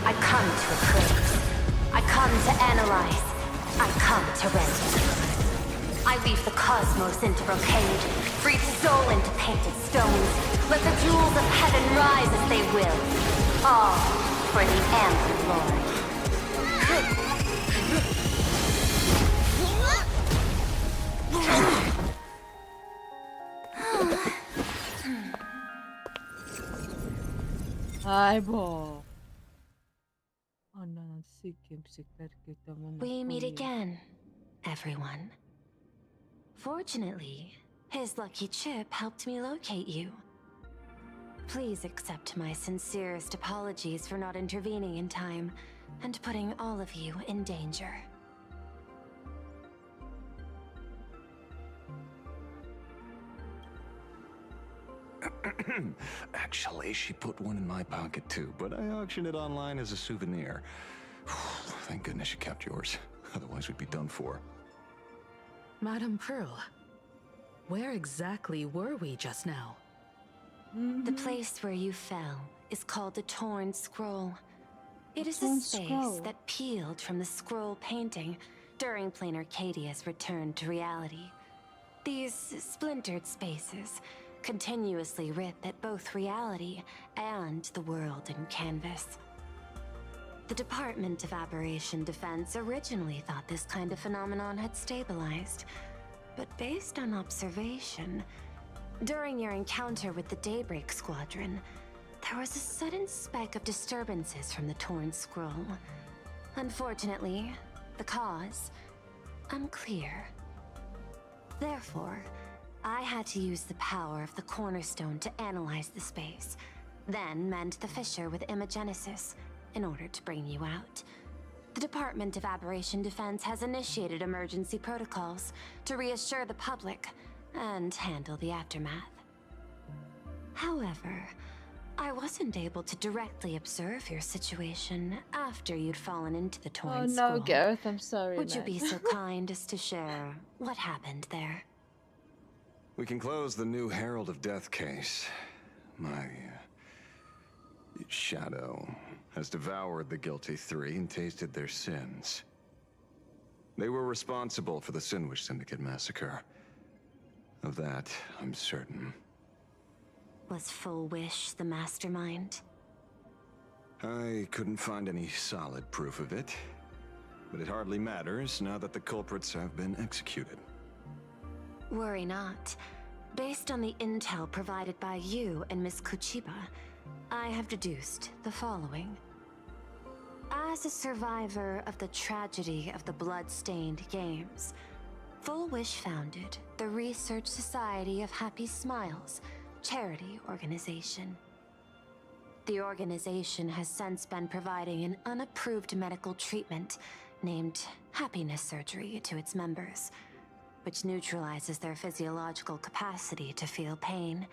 I come to appraise. I come to analyze. I come to render. I weave the cosmos into brocade, breathe soul into painted stones. Let the jewels of heaven rise as they will. All for the Amber Lord. Eyeball. We meet again, everyone. Fortunately, his lucky chip helped me locate you. Please accept my sincerest apologies for not intervening in time and putting all of you in danger. Actually, she put one in my pocket too, but I auctioned it online as a souvenir. Thank goodness you kept yours. Otherwise, we'd be done for. Madame Pearl, where exactly were we just now? The place where you fell is called the Torn Scroll. It is a space that peeled from the scroll painting during Plain Arcadia's return to reality. These splintered spaces continuously rip at both reality and the world in canvas. The Department of Aberration Defense originally thought this kind of phenomenon had stabilized, but based on observation, during your encounter with the Daybreak Squadron, there was a sudden speck of disturbances from the Torn Scroll. Unfortunately, the cause, unclear. Therefore, I had to use the power of the Cornerstone to analyze the space, then mend the fissure with Imagenesis in order to bring you out. The Department of Aberration Defense has initiated emergency protocols to reassure the public and handle the aftermath. However, I wasn't able to directly observe your situation after you'd fallen into the Torn Scroll. Oh no, Gareth, I'm sorry. Would you be so kind as to share what happened there? We can close the new Herald of Death case. My shadow has devoured the guilty three and tasted their sins. They were responsible for the Sinwish Syndicate massacre. Of that, I'm certain. Was Full Wish the mastermind? I couldn't find any solid proof of it, but it hardly matters now that the culprits have been executed. Worry not. Based on the intel provided by you and Miss Kuchiba, I have deduced the following. As a survivor of the tragedy of the Blood-Stained Games, Full Wish founded the Research Society of Happy Smiles charity organization. The organization has since been providing an unapproved medical treatment named happiness surgery to its members, which neutralizes their physiological capacity to feel pain.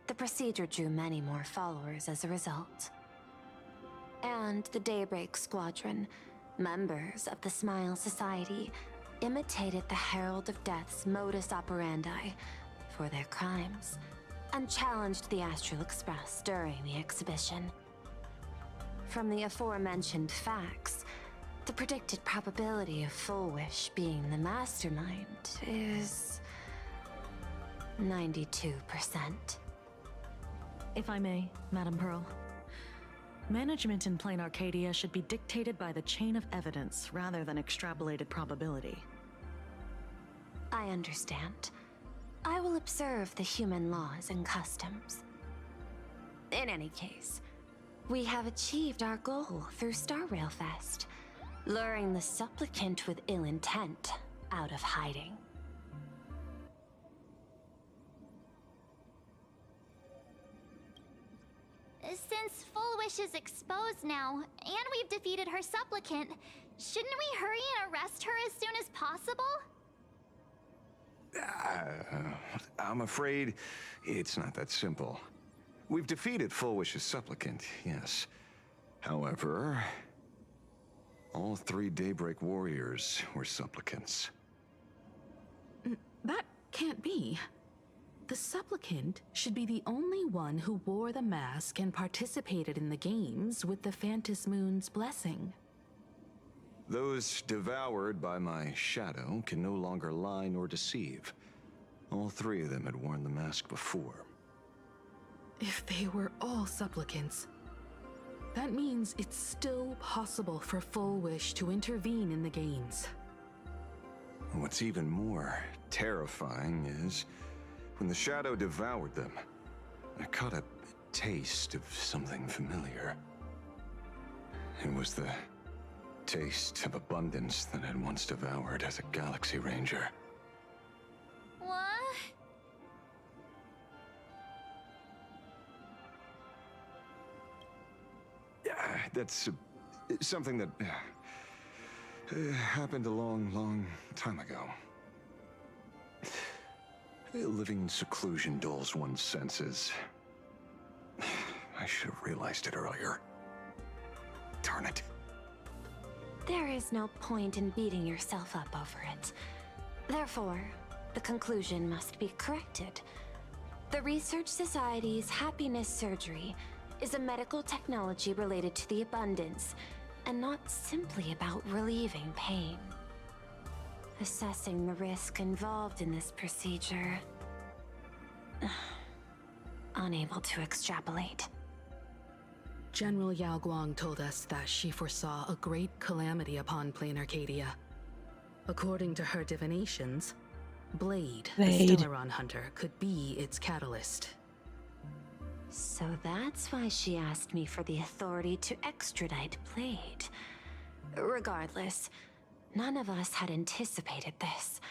The procedure drew many more followers as a result. And the Daybreak Squadron, members of the Smile Society, imitated the Herald of Death's modus operandi for their crimes, and challenged the Astral Express during the exhibition. From the aforementioned facts, the predicted probability of Full Wish being the mastermind is 92%. If I may, Madam Pearl. Management in Plain Arcadia should be dictated by the chain of evidence rather than extrapolated probability. I understand. I will observe the human laws and customs. In any case, we have achieved our goal through Star Rail Fest, luring the supplicant with ill intent out of hiding. Since Full Wish is exposed now, and we've defeated her supplicant, shouldn't we hurry and arrest her as soon as possible? I'm afraid it's not that simple. We've defeated Full Wish's supplicant, yes. However, all 3 Daybreak warriors were supplicants. That can't be. The supplicant should be the only one who wore the mask and participated in the games with the Phantom Moon's blessing. Those devoured by my shadow can no longer lie nor deceive. All 3 of them had worn the mask before. If they were all supplicants, that means it's still possible for Full Wish to intervene in the games. What's even more terrifying is, when the shadow devoured them, I caught a taste of something familiar. It was the taste of abundance that I'd once devoured as a Galaxy Ranger. What? That's something that happened a long, long time ago. Living in seclusion dulls one's senses. I should have realized it earlier. Darn it. There is no point in beating yourself up over it. Therefore, the conclusion must be corrected. The Research Society's happiness surgery is a medical technology related to the abundance, and not simply about relieving pain. Assessing the risk involved in this procedure... unable to extrapolate. General Yao Guang told us that she foresaw a great calamity upon Plain Arcadia. According to her divinations, Blade, the Stellaron hunter, could be its catalyst. So that's why she asked me for the authority to extradite Blade. Regardless, none of us had anticipated this.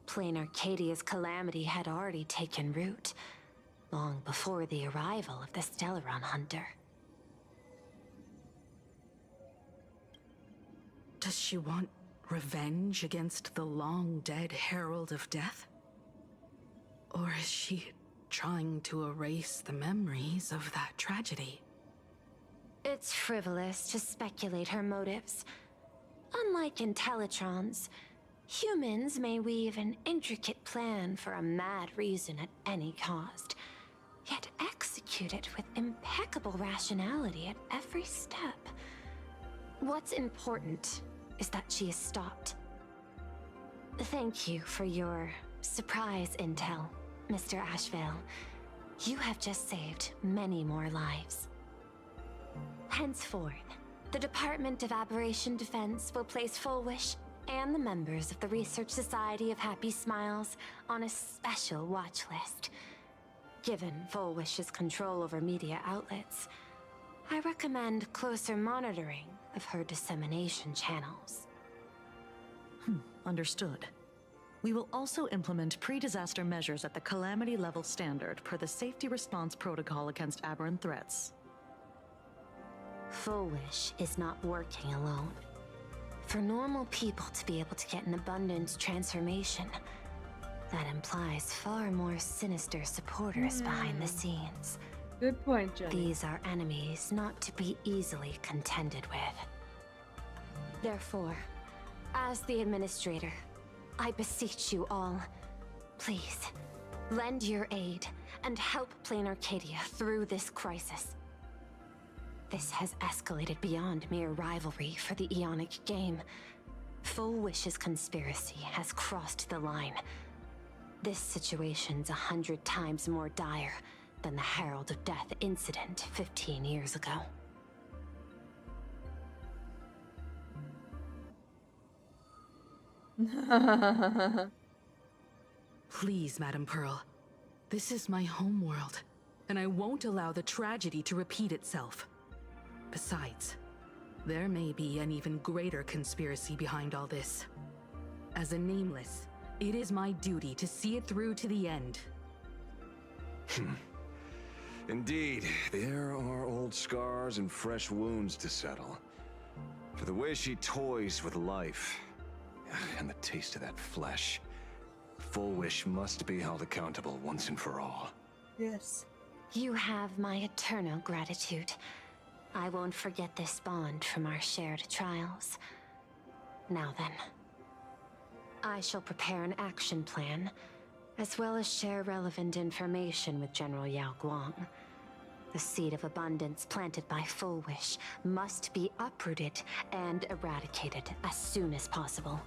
Plain Arcadia's calamity had already taken root, long before the arrival of the Stellaron hunter. Does she want revenge against the long-dead Herald of Death? Or is she trying to erase the memories of that tragedy? It's frivolous to speculate her motives. Unlike Intellitrons, humans may weave an intricate plan for a mad reason at any cost, yet execute it with impeccable rationality at every step. What's important is that she is stopped. Thank you for your surprise intel, Mr. Ashvale. You have just saved many more lives. Henceforth, the Department of Aberration Defense will place Full Wish and the members of the Research Society of Happy Smiles on a special watch list. Given Full Wish's control over media outlets, I recommend closer monitoring of her dissemination channels. Understood. We will also implement pre-disaster measures at the calamity level standard per the Safety Response Protocol against aberrant threats. Full Wish is not working alone. For normal people to be able to get an abundance transformation, that implies far more sinister supporters behind the scenes. Good point, Jenny. These are enemies not to be easily contended with. Therefore, as the administrator, I beseech you all, please, lend your aid and help Plain Arcadia through this crisis. This has escalated beyond mere rivalry for the Ionic game. Full Wish's conspiracy has crossed the line. This situation's 100 times more dire than the Herald of Death incident 15 years ago. Please, Madam Pearl. This is my homeworld, and I won't allow the tragedy to repeat itself. Besides, there may be an even greater conspiracy behind all this. As a Nameless, it is my duty to see it through to the end. Indeed, there are old scars and fresh wounds to settle. For the way she toys with life, and the taste of that flesh, Full Wish must be held accountable once and for all. Yes. You have my eternal gratitude. I won't forget this bond from our shared trials. Now then, I shall prepare an action plan, as well as share relevant information with General Yao Guang. The seed of abundance planted by Full Wish must be uprooted and eradicated as soon as possible.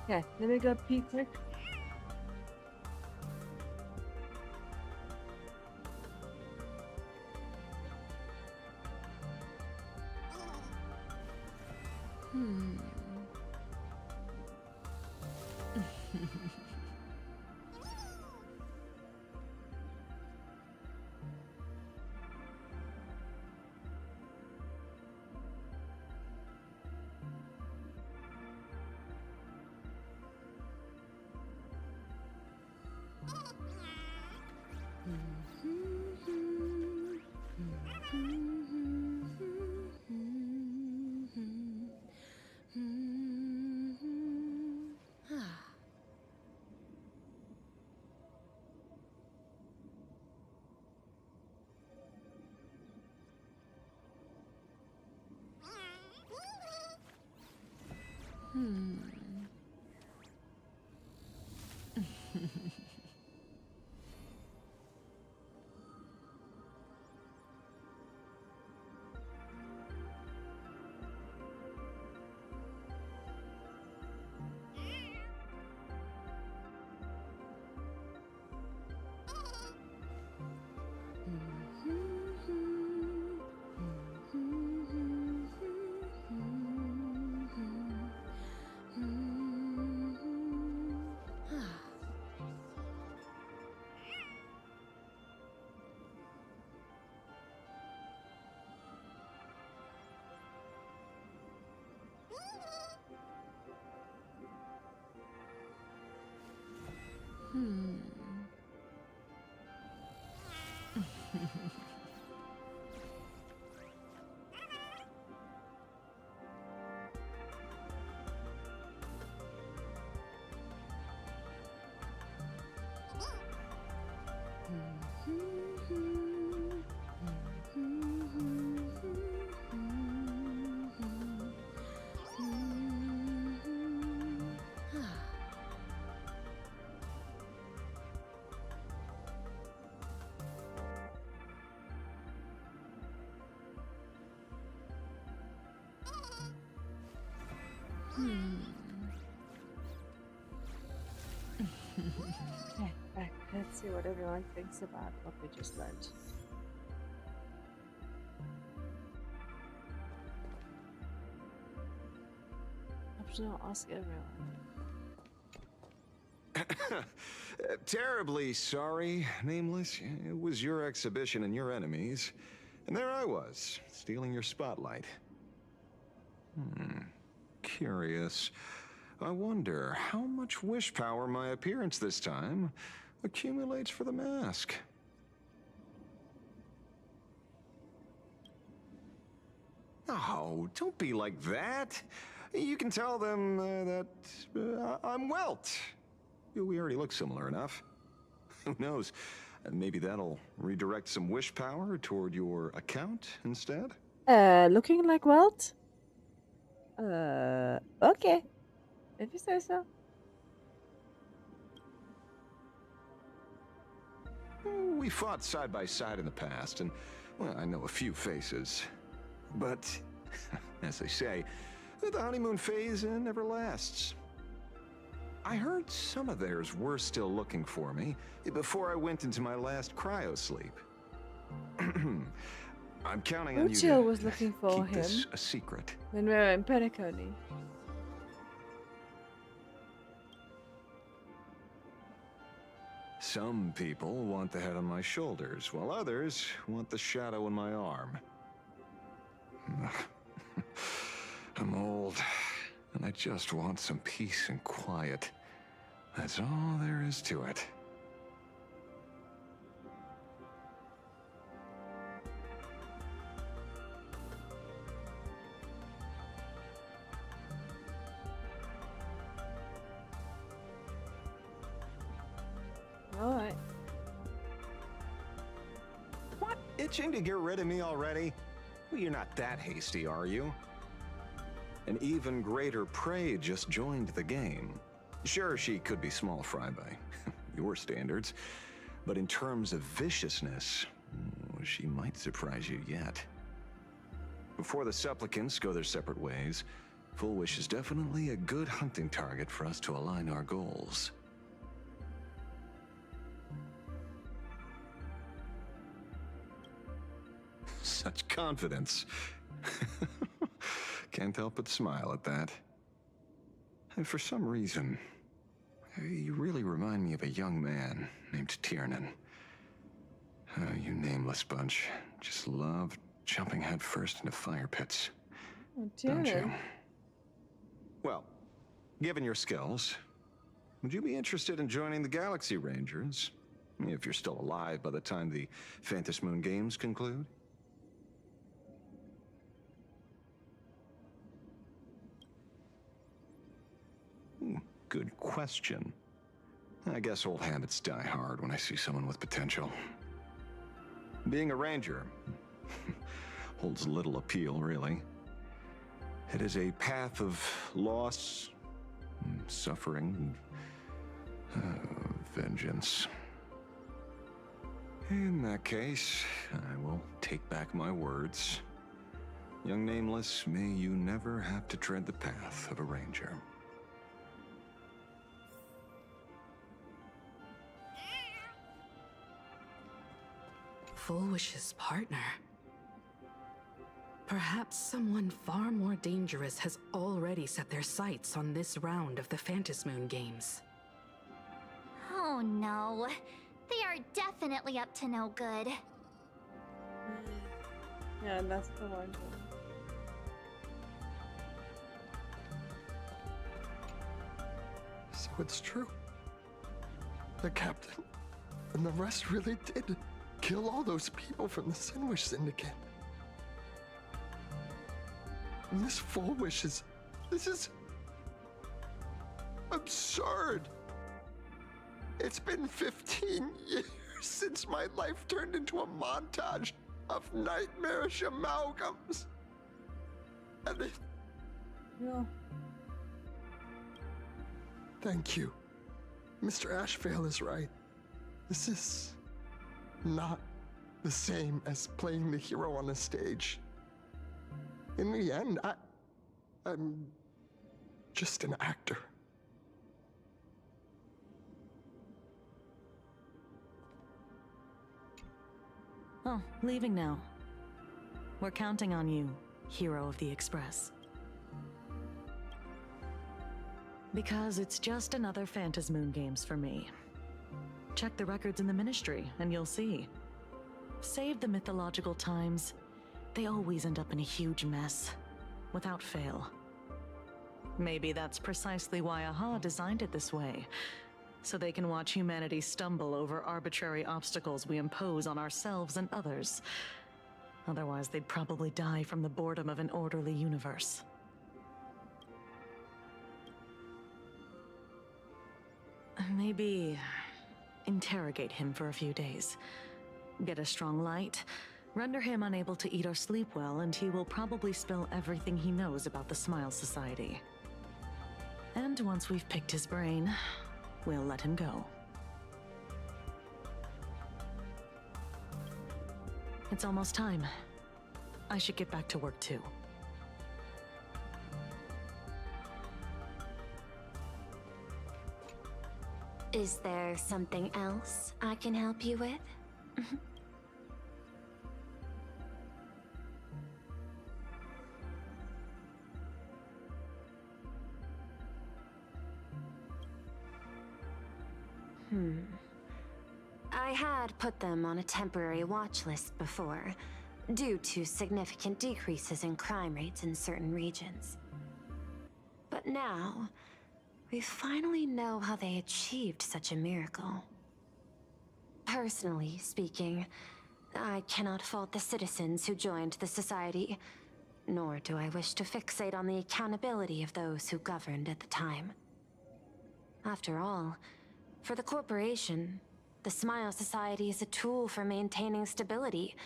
Okay, let me go pee quick. Okay, back. Let's see what everyone thinks about what we just learned. Optional, ask everyone. Terribly sorry, Nameless. It was your exhibition and your enemies. And there I was, stealing your spotlight. Curious. I wonder how much wish power my appearance this time accumulates for the mask. Oh, don't be like that. You can tell them that I'm Welt. We already look similar enough. Who knows? Maybe that'll redirect some wish power toward your account instead? Looking like Welt? Okay. If you say so. We fought side by side in the past, and, well, I know a few faces. But, as they say, the honeymoon phase never lasts. I heard some of theirs were still looking for me before I went into my last cryosleep. I'm counting on you Uchiel to was looking for keep him this a secret. when we were in Penacony. Some people want the head on my shoulders, while others want the shadow in my arm. I'm old, and I just want some peace and quiet. That's all there is to it. Alright. What? Itching to get rid of me already? Well, you're not that hasty, are you? An even greater prey just joined the game. Sure, she could be small fry by your standards, but in terms of viciousness, she might surprise you yet. Before the supplicants go their separate ways, Full Wish is definitely a good hunting target for us to align our goals. Such confidence. Can't help but smile at that. And for some reason, you really remind me of a young man named Tiernan. You nameless bunch just love jumping headfirst into fire pits. Oh, Don't you? Tiernan. Well, given your skills, would you be interested in joining the Galaxy Rangers? If you're still alive by the time the Phantom Moon Games conclude? Good question. I guess old habits die hard when I see someone with potential. Being a ranger holds little appeal, really. It is a path of loss, suffering, vengeance. In that case, I will take back my words. Young Nameless, may you never have to tread the path of a ranger. Full Wish's partner. Perhaps someone far more dangerous has already set their sights on this round of the Phantom Moon Games. Oh no. They are definitely up to no good. Yeah, that's the one. So it's true. The captain and the rest really did kill all those people from the Sinwish Syndicate. And this Full Wish this is absurd. It's been 15 years since my life turned into a montage of nightmarish amalgams. And it... Yeah. Thank you. Mr. Ashvale is right. This is not the same as playing the hero on a stage. In the end, I'm just an actor. Oh, leaving now. We're counting on you, hero of the Express. Because it's just another Phantom Moon Games for me. Check the records in the Ministry, and you'll see. Save the mythological times, they always end up in a huge mess, without fail. Maybe that's precisely why AHA designed it this way, so they can watch humanity stumble over arbitrary obstacles we impose on ourselves and others. Otherwise, they'd probably die from the boredom of an orderly universe. Maybe interrogate him for a few days. Get a strong light, render him unable to eat or sleep well, and he will probably spill everything he knows about the Smile Society. And once we've picked his brain, we'll let him go. It's almost time. I should get back to work too. Is there something else I can help you with? I had put them on a temporary watch list before, due to significant decreases in crime rates in certain regions. But now, we finally know how they achieved such a miracle. Personally speaking, I cannot fault the citizens who joined the society, nor do I wish to fixate on the accountability of those who governed at the time. After all, for the corporation, the Smile Society is a tool for maintaining stability,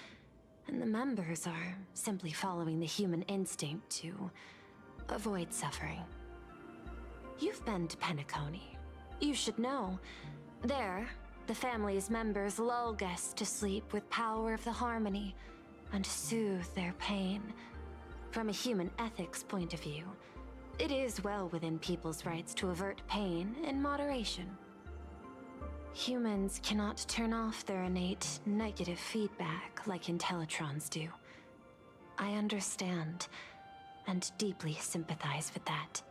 and the members are simply following the human instinct to avoid suffering. You've been to Penacony. You should know. There, the family's members lull guests to sleep with power of the harmony and soothe their pain. From a human ethics point of view, it is well within people's rights to avert pain in moderation. Humans cannot turn off their innate negative feedback like Intellitrons do. I understand and deeply sympathize with that.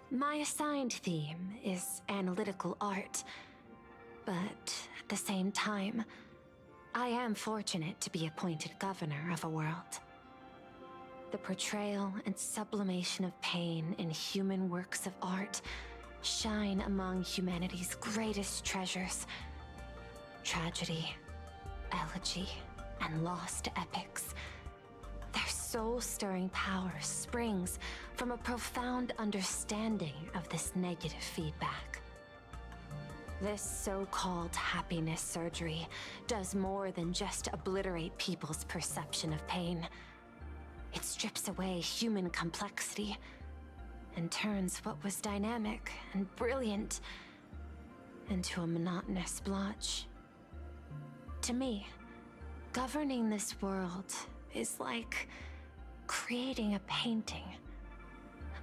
My assigned theme is analytical art, but at the same time, I am fortunate to be appointed governor of a world. The portrayal and sublimation of pain in human works of art shine among humanity's greatest treasures. Tragedy, elegy, and lost epics. Their soul-stirring power springs from a profound understanding of this negative feedback. This so-called happiness surgery does more than just obliterate people's perception of pain. It strips away human complexity and turns what was dynamic and brilliant into a monotonous blotch. To me, governing this world is like creating a painting.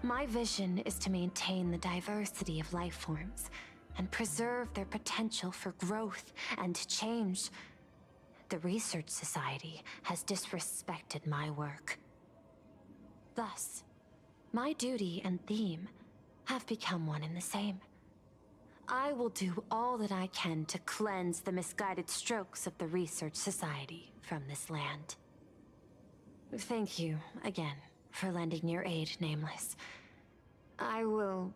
My vision is to maintain the diversity of life forms and preserve their potential for growth and change. The Research Society has disrespected my work. Thus, my duty and theme have become one and the same. I will do all that I can to cleanse the misguided strokes of the Research Society from this land. Thank you again for lending your aid, Nameless. I will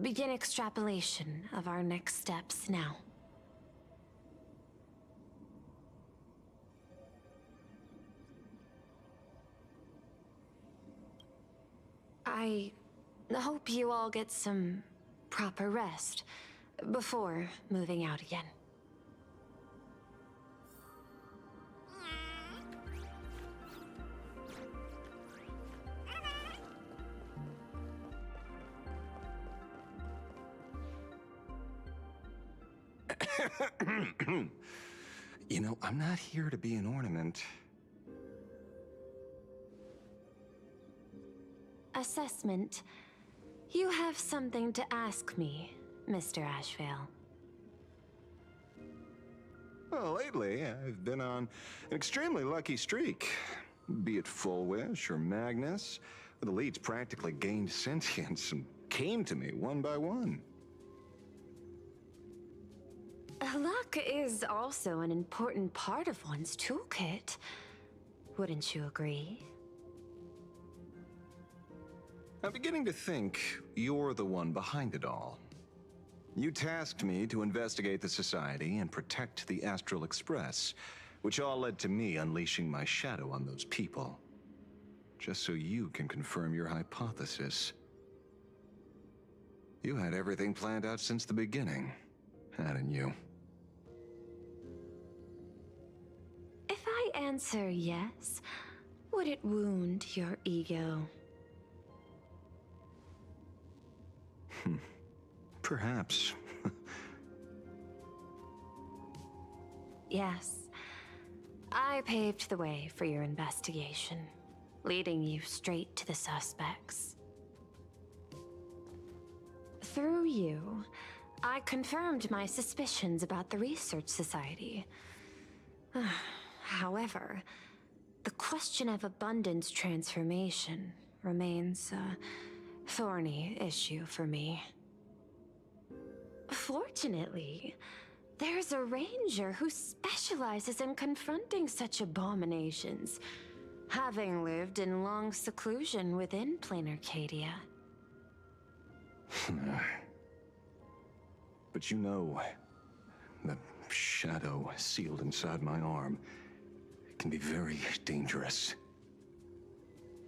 begin extrapolation of our next steps now. I hope you all get some proper rest before moving out again. You know, I'm not here to be an ornament. Assessment. You have something to ask me, Mr. Ashvale. Well, lately, I've been on an extremely lucky streak. Be it Full Wish or Magnus, the leads practically gained sentience and came to me one by one. Luck is also an important part of one's toolkit. Wouldn't you agree? I'm beginning to think you're the one behind it all. You tasked me to investigate the Society and protect the Astral Express, which all led to me unleashing my shadow on those people. Just so you can confirm your hypothesis. You had everything planned out since the beginning, hadn't you? If I answer yes, would it wound your ego? Perhaps. Yes. I paved the way for your investigation, leading you straight to the suspects. Through you, I confirmed my suspicions about the Research Society. However, the question of abundance transformation remains a thorny issue for me. Fortunately, there's a ranger who specializes in confronting such abominations, having lived in long seclusion within plain Arcadia. But you know, the shadow sealed inside my arm can be very dangerous.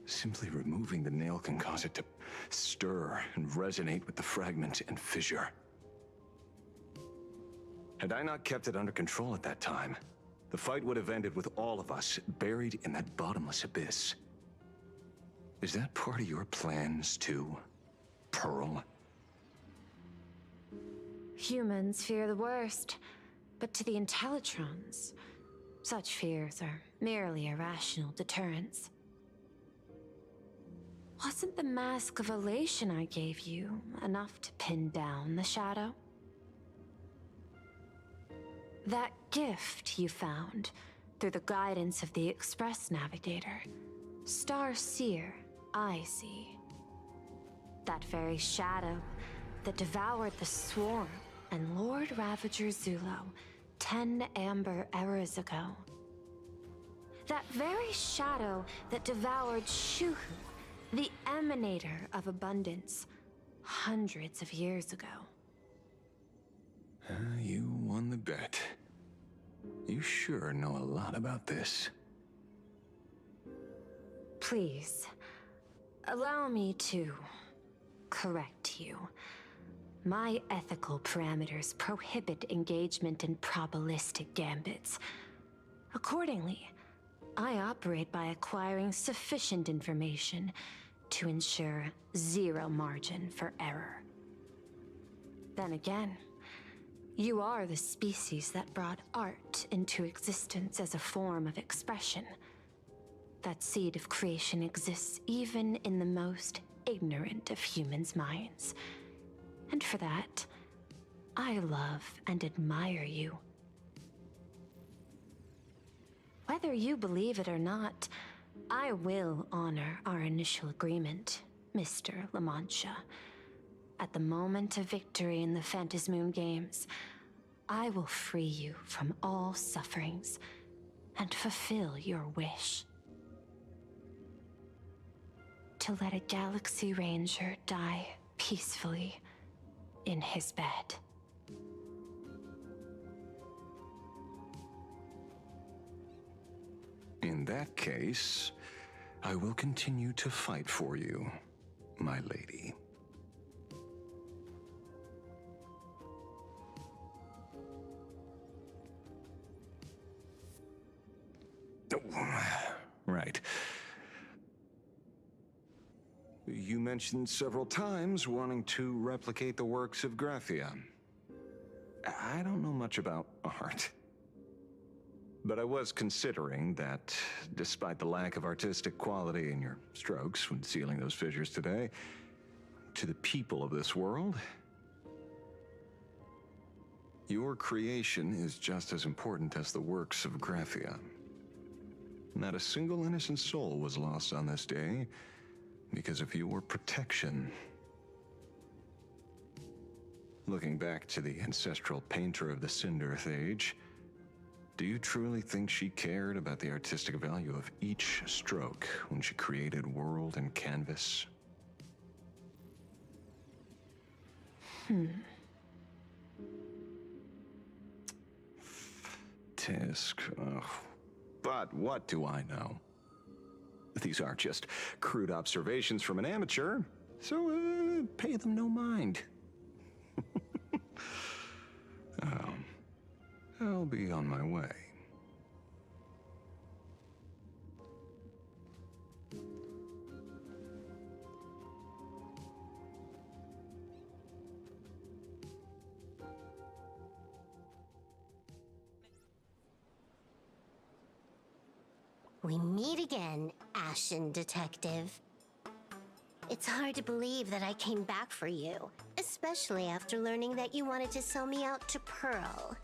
Simply removing the nail can cause it to stir and resonate with the fragment and fissure. Had I not kept it under control at that time, the fight would have ended with all of us buried in that bottomless abyss. Is that part of your plans too, Pearl? Humans fear the worst, but to the Intellitrons, such fears are merely irrational deterrents. Wasn't the mask of elation I gave you enough to pin down the shadow? That gift you found through the guidance of the Express Navigator, Star Seer, I see. That very shadow that devoured the Swarm and Lord Ravager Zulo 10 amber eras ago. That very shadow that devoured Shuhu, the Emanator of Abundance, hundreds of years ago. You won the bet. You sure know a lot about this. Please, allow me to correct you. My ethical parameters prohibit engagement in probabilistic gambits. Accordingly, I operate by acquiring sufficient information to ensure zero margin for error. Then again, you are the species that brought art into existence as a form of expression. That seed of creation exists even in the most ignorant of humans' minds. And for that, I love and admire you. Whether you believe it or not, I will honor our initial agreement, Mr. La Mancha. At the moment of victory in the Phantasmoon Games, I will free you from all sufferings and fulfill your wish. To let a Galaxy Ranger die peacefully in his bed. In that case, I will continue to fight for you, my lady. Right. You mentioned several times wanting to replicate the works of Graphia. I don't know much about art. But I was considering that, despite the lack of artistic quality in your strokes when sealing those fissures today, to the people of this world, your creation is just as important as the works of Graphia. Not a single innocent soul was lost on this day because of your protection. Looking back to the ancestral painter of the Cinderth Age, do you truly think she cared about the artistic value of each stroke when she created world and canvas? tisk. Ugh. But what do I know? These are just crude observations from an amateur, so pay them no mind. I'll be on my way. We meet again, Ashen Detective. It's hard to believe that I came back for you, especially after learning that you wanted to sell me out to Pearl.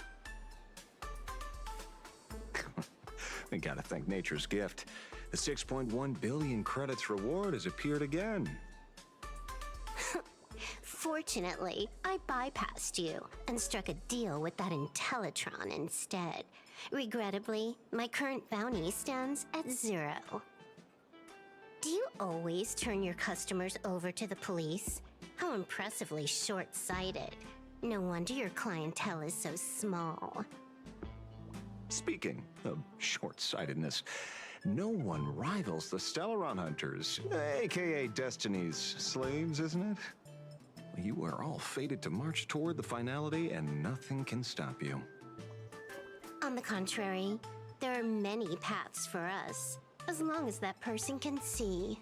We gotta thank nature's gift. The 6.1 billion credits reward has appeared again. Fortunately, I bypassed you and struck a deal with that Intellitron instead. Regrettably, my current bounty stands at 0. Do you always turn your customers over to the police? How impressively short-sighted. No wonder your clientele is so small. Speaking of short-sightedness, no one rivals the Stellaron Hunters, aka Destiny's slaves, isn't it? You are all fated to march toward the finality, and nothing can stop you. On the contrary, there are many paths for us, as long as that person can see.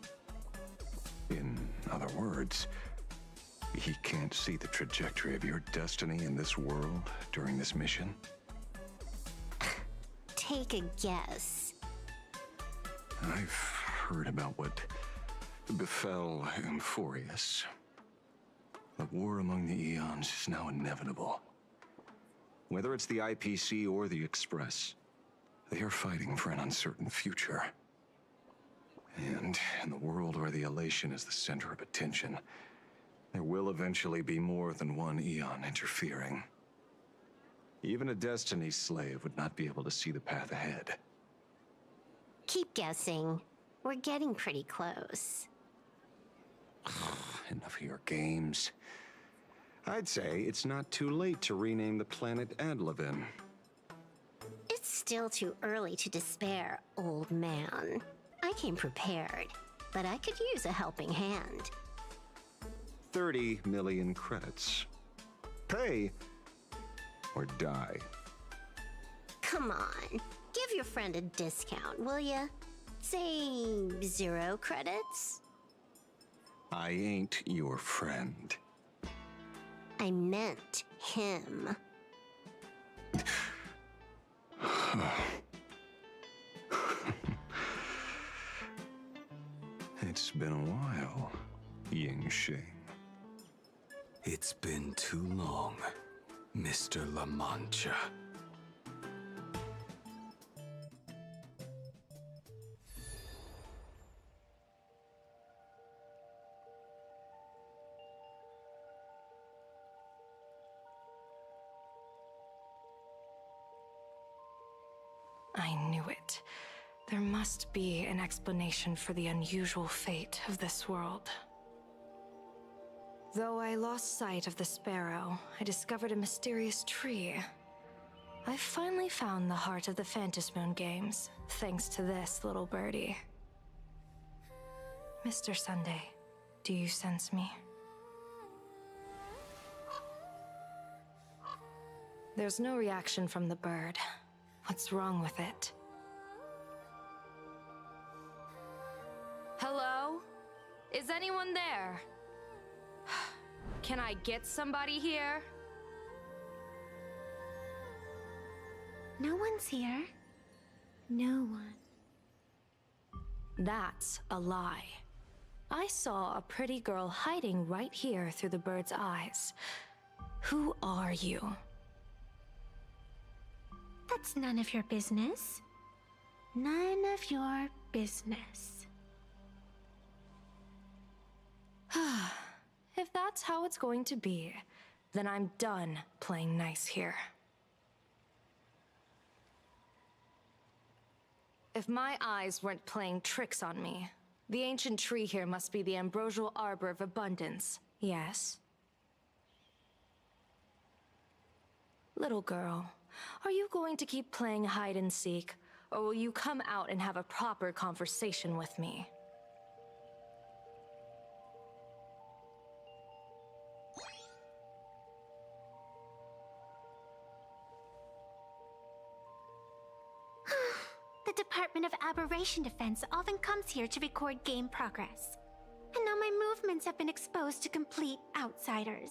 In other words, he can't see the trajectory of your destiny in this world during this mission? Take a guess. I've heard about what befell Euphorius. The war among the Eons is now inevitable. Whether it's the IPC or the Express, they are fighting for an uncertain future. And in the world where the elation is the center of attention, there will eventually be more than one Eon interfering. Even a Destiny slave would not be able to see the path ahead. Keep guessing. We're getting pretty close. Enough of your games. I'd say it's not too late to rename the planet Adlevin. It's still too early to despair, old man. I came prepared, but I could use a helping hand. 30 million credits. Pay or die. Come on, give your friend a discount, will ya? Say 0 credits? I ain't your friend. I meant him. It's been a while, Yingxing. It's been too long, Mr. La Mancha. I knew it. There must be an explanation for the unusual fate of this world. Though I lost sight of the sparrow, I discovered a mysterious tree. I finally found the heart of the Phantasmoon games, thanks to this little birdie. Mr. Sunday, do you sense me? There's no reaction from the bird. What's wrong with it? Hello? Is anyone there? Can I get somebody here? No one's here. No one. That's a lie. I saw a pretty girl hiding right here through the bird's eyes. Who are you? That's none of your business. None of your business. If that's how it's going to be, then I'm done playing nice here. If my eyes weren't playing tricks on me, the ancient tree here must be the ambrosial arbor of abundance, yes? Little girl, Are you going to keep playing hide and seek, or will you come out and have a proper conversation with me? The Department of Aberration Defense often comes here to record game progress. And now my movements have been exposed to complete outsiders.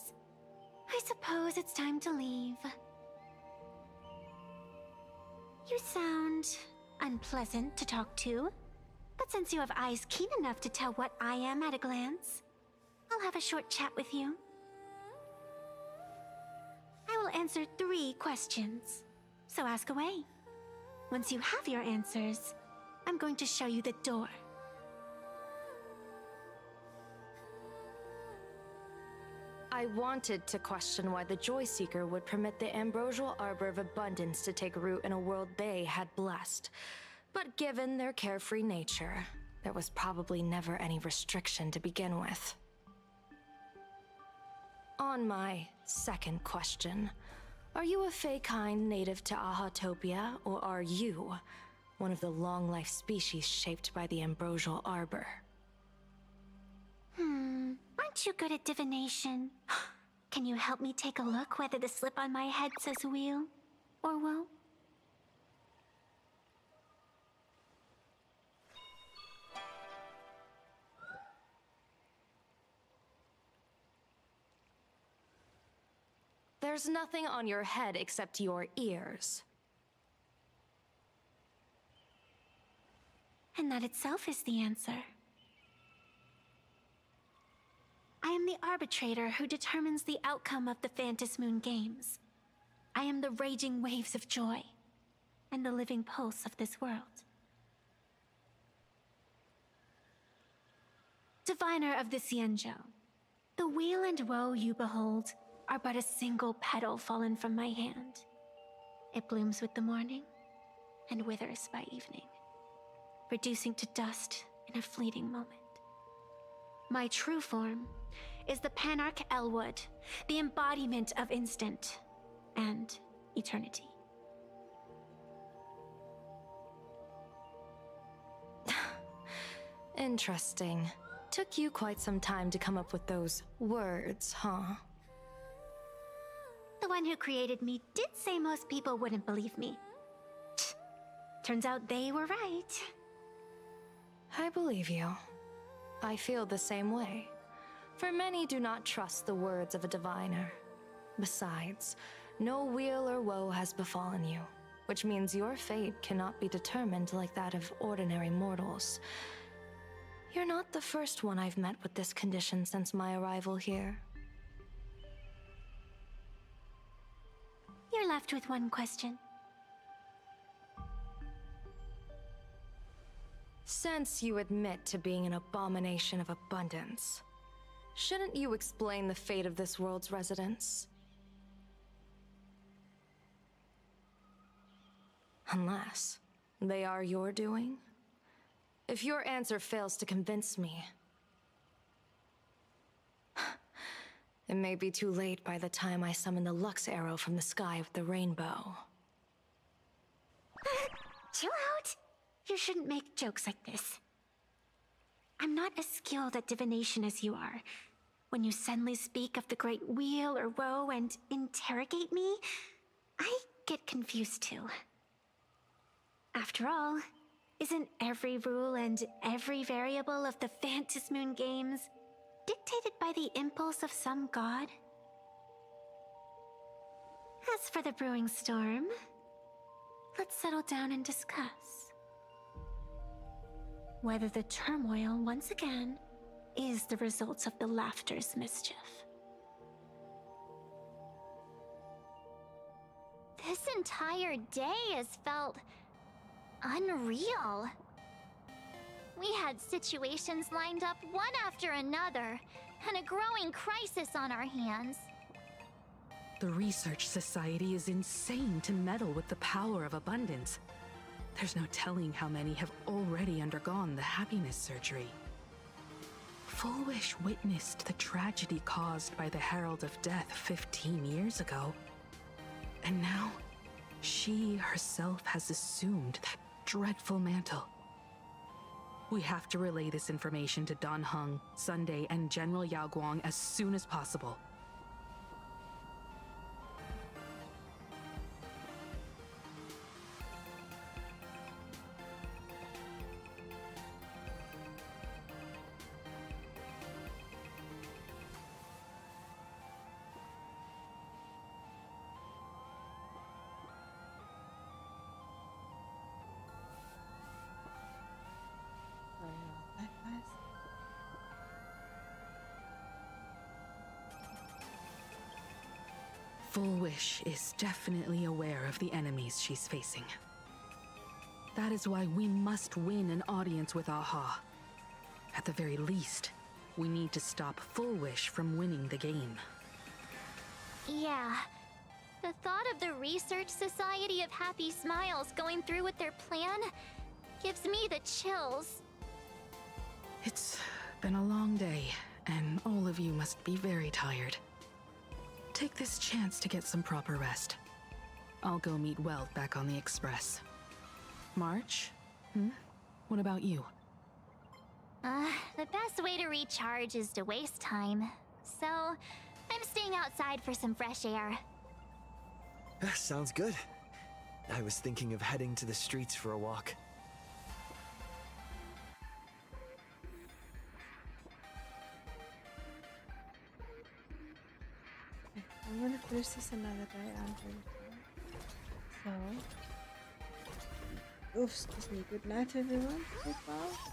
I suppose it's time to leave. You sound unpleasant to talk to, but since you have eyes keen enough to tell what I am at a glance, I'll have a short chat with you. I will answer 3 questions, so ask away. Once you have your answers, I'm going to show you the door. I wanted to question why the Joyseeker would permit the Ambrosial Arbor of Abundance to take root in a world they had blessed. But given their carefree nature, there was probably never any restriction to begin with. On my second question, are you a Fey-kind native to Ahatopia, or are you one of the long-life species shaped by the Ambrosial Arbor? Aren't you good at divination? Can you help me take a look whether the slip on my head says wheel or woe? There's nothing on your head except your ears. And that itself is the answer. I am the arbitrator who determines the outcome of the Phantasmoon Games. I am the raging waves of joy, and the living pulse of this world. Diviner of the Xianzhou, the weal and woe you behold are but a single petal fallen from my hand. It blooms with the morning, and withers by evening, reducing to dust in a fleeting moment. My true form is the Panarch Elwood, the embodiment of instant and eternity. Interesting. Took you quite some time to come up with those words, huh? The one who created me did say most people wouldn't believe me. Turns out they were right. I believe you. I feel the same way. For many do not trust the words of a diviner. Besides, no weal or woe has befallen you, which means your fate cannot be determined like that of ordinary mortals. You're not the first one I've met with this condition since my arrival here. You're left with one question. Since you admit to being an abomination of abundance, shouldn't you explain the fate of this world's residents? Unless they are your doing? If your answer fails to convince me, it may be too late by the time I summon the Lux Arrow from the sky with the rainbow. Chill out! You shouldn't make jokes like this. I'm not as skilled at divination as you are. When you suddenly speak of the great weal or woe and interrogate me, I get confused too. After all, isn't every rule and every variable of the Phantasmoon Games dictated by the impulse of some god? As for the brewing storm, let's settle down and discuss whether the turmoil, once again, is the result of the laughter's mischief. This entire day has felt unreal. We had situations lined up one after another, and a growing crisis on our hands. The Research Society is insane to meddle with the power of abundance. There's no telling how many have already undergone the happiness surgery. Fullwish witnessed the tragedy caused by the Herald of Death 15 years ago. And now, She herself has assumed that dreadful mantle. We have to relay this information to Dan Heng, Sunday, and General Yao Guang as soon as possible. Full Wish is definitely aware of the enemies she's facing. That is why we must win an audience with Aha. At the very least, we need to stop Full Wish from winning the game. Yeah. The thought of the Research Society of Happy Smiles going through with their plan gives me the chills. It's been a long day, and all of you must be very tired. Take this chance to get some proper rest. I'll go meet Weld back on the Express. March? What about you? The best way to recharge is to waste time. So, I'm staying outside for some fresh air. Sounds good. I was thinking of heading to the streets for a walk. I'm gonna finish this another day, Andrew. So, excuse me. Good night, everyone. Goodbye.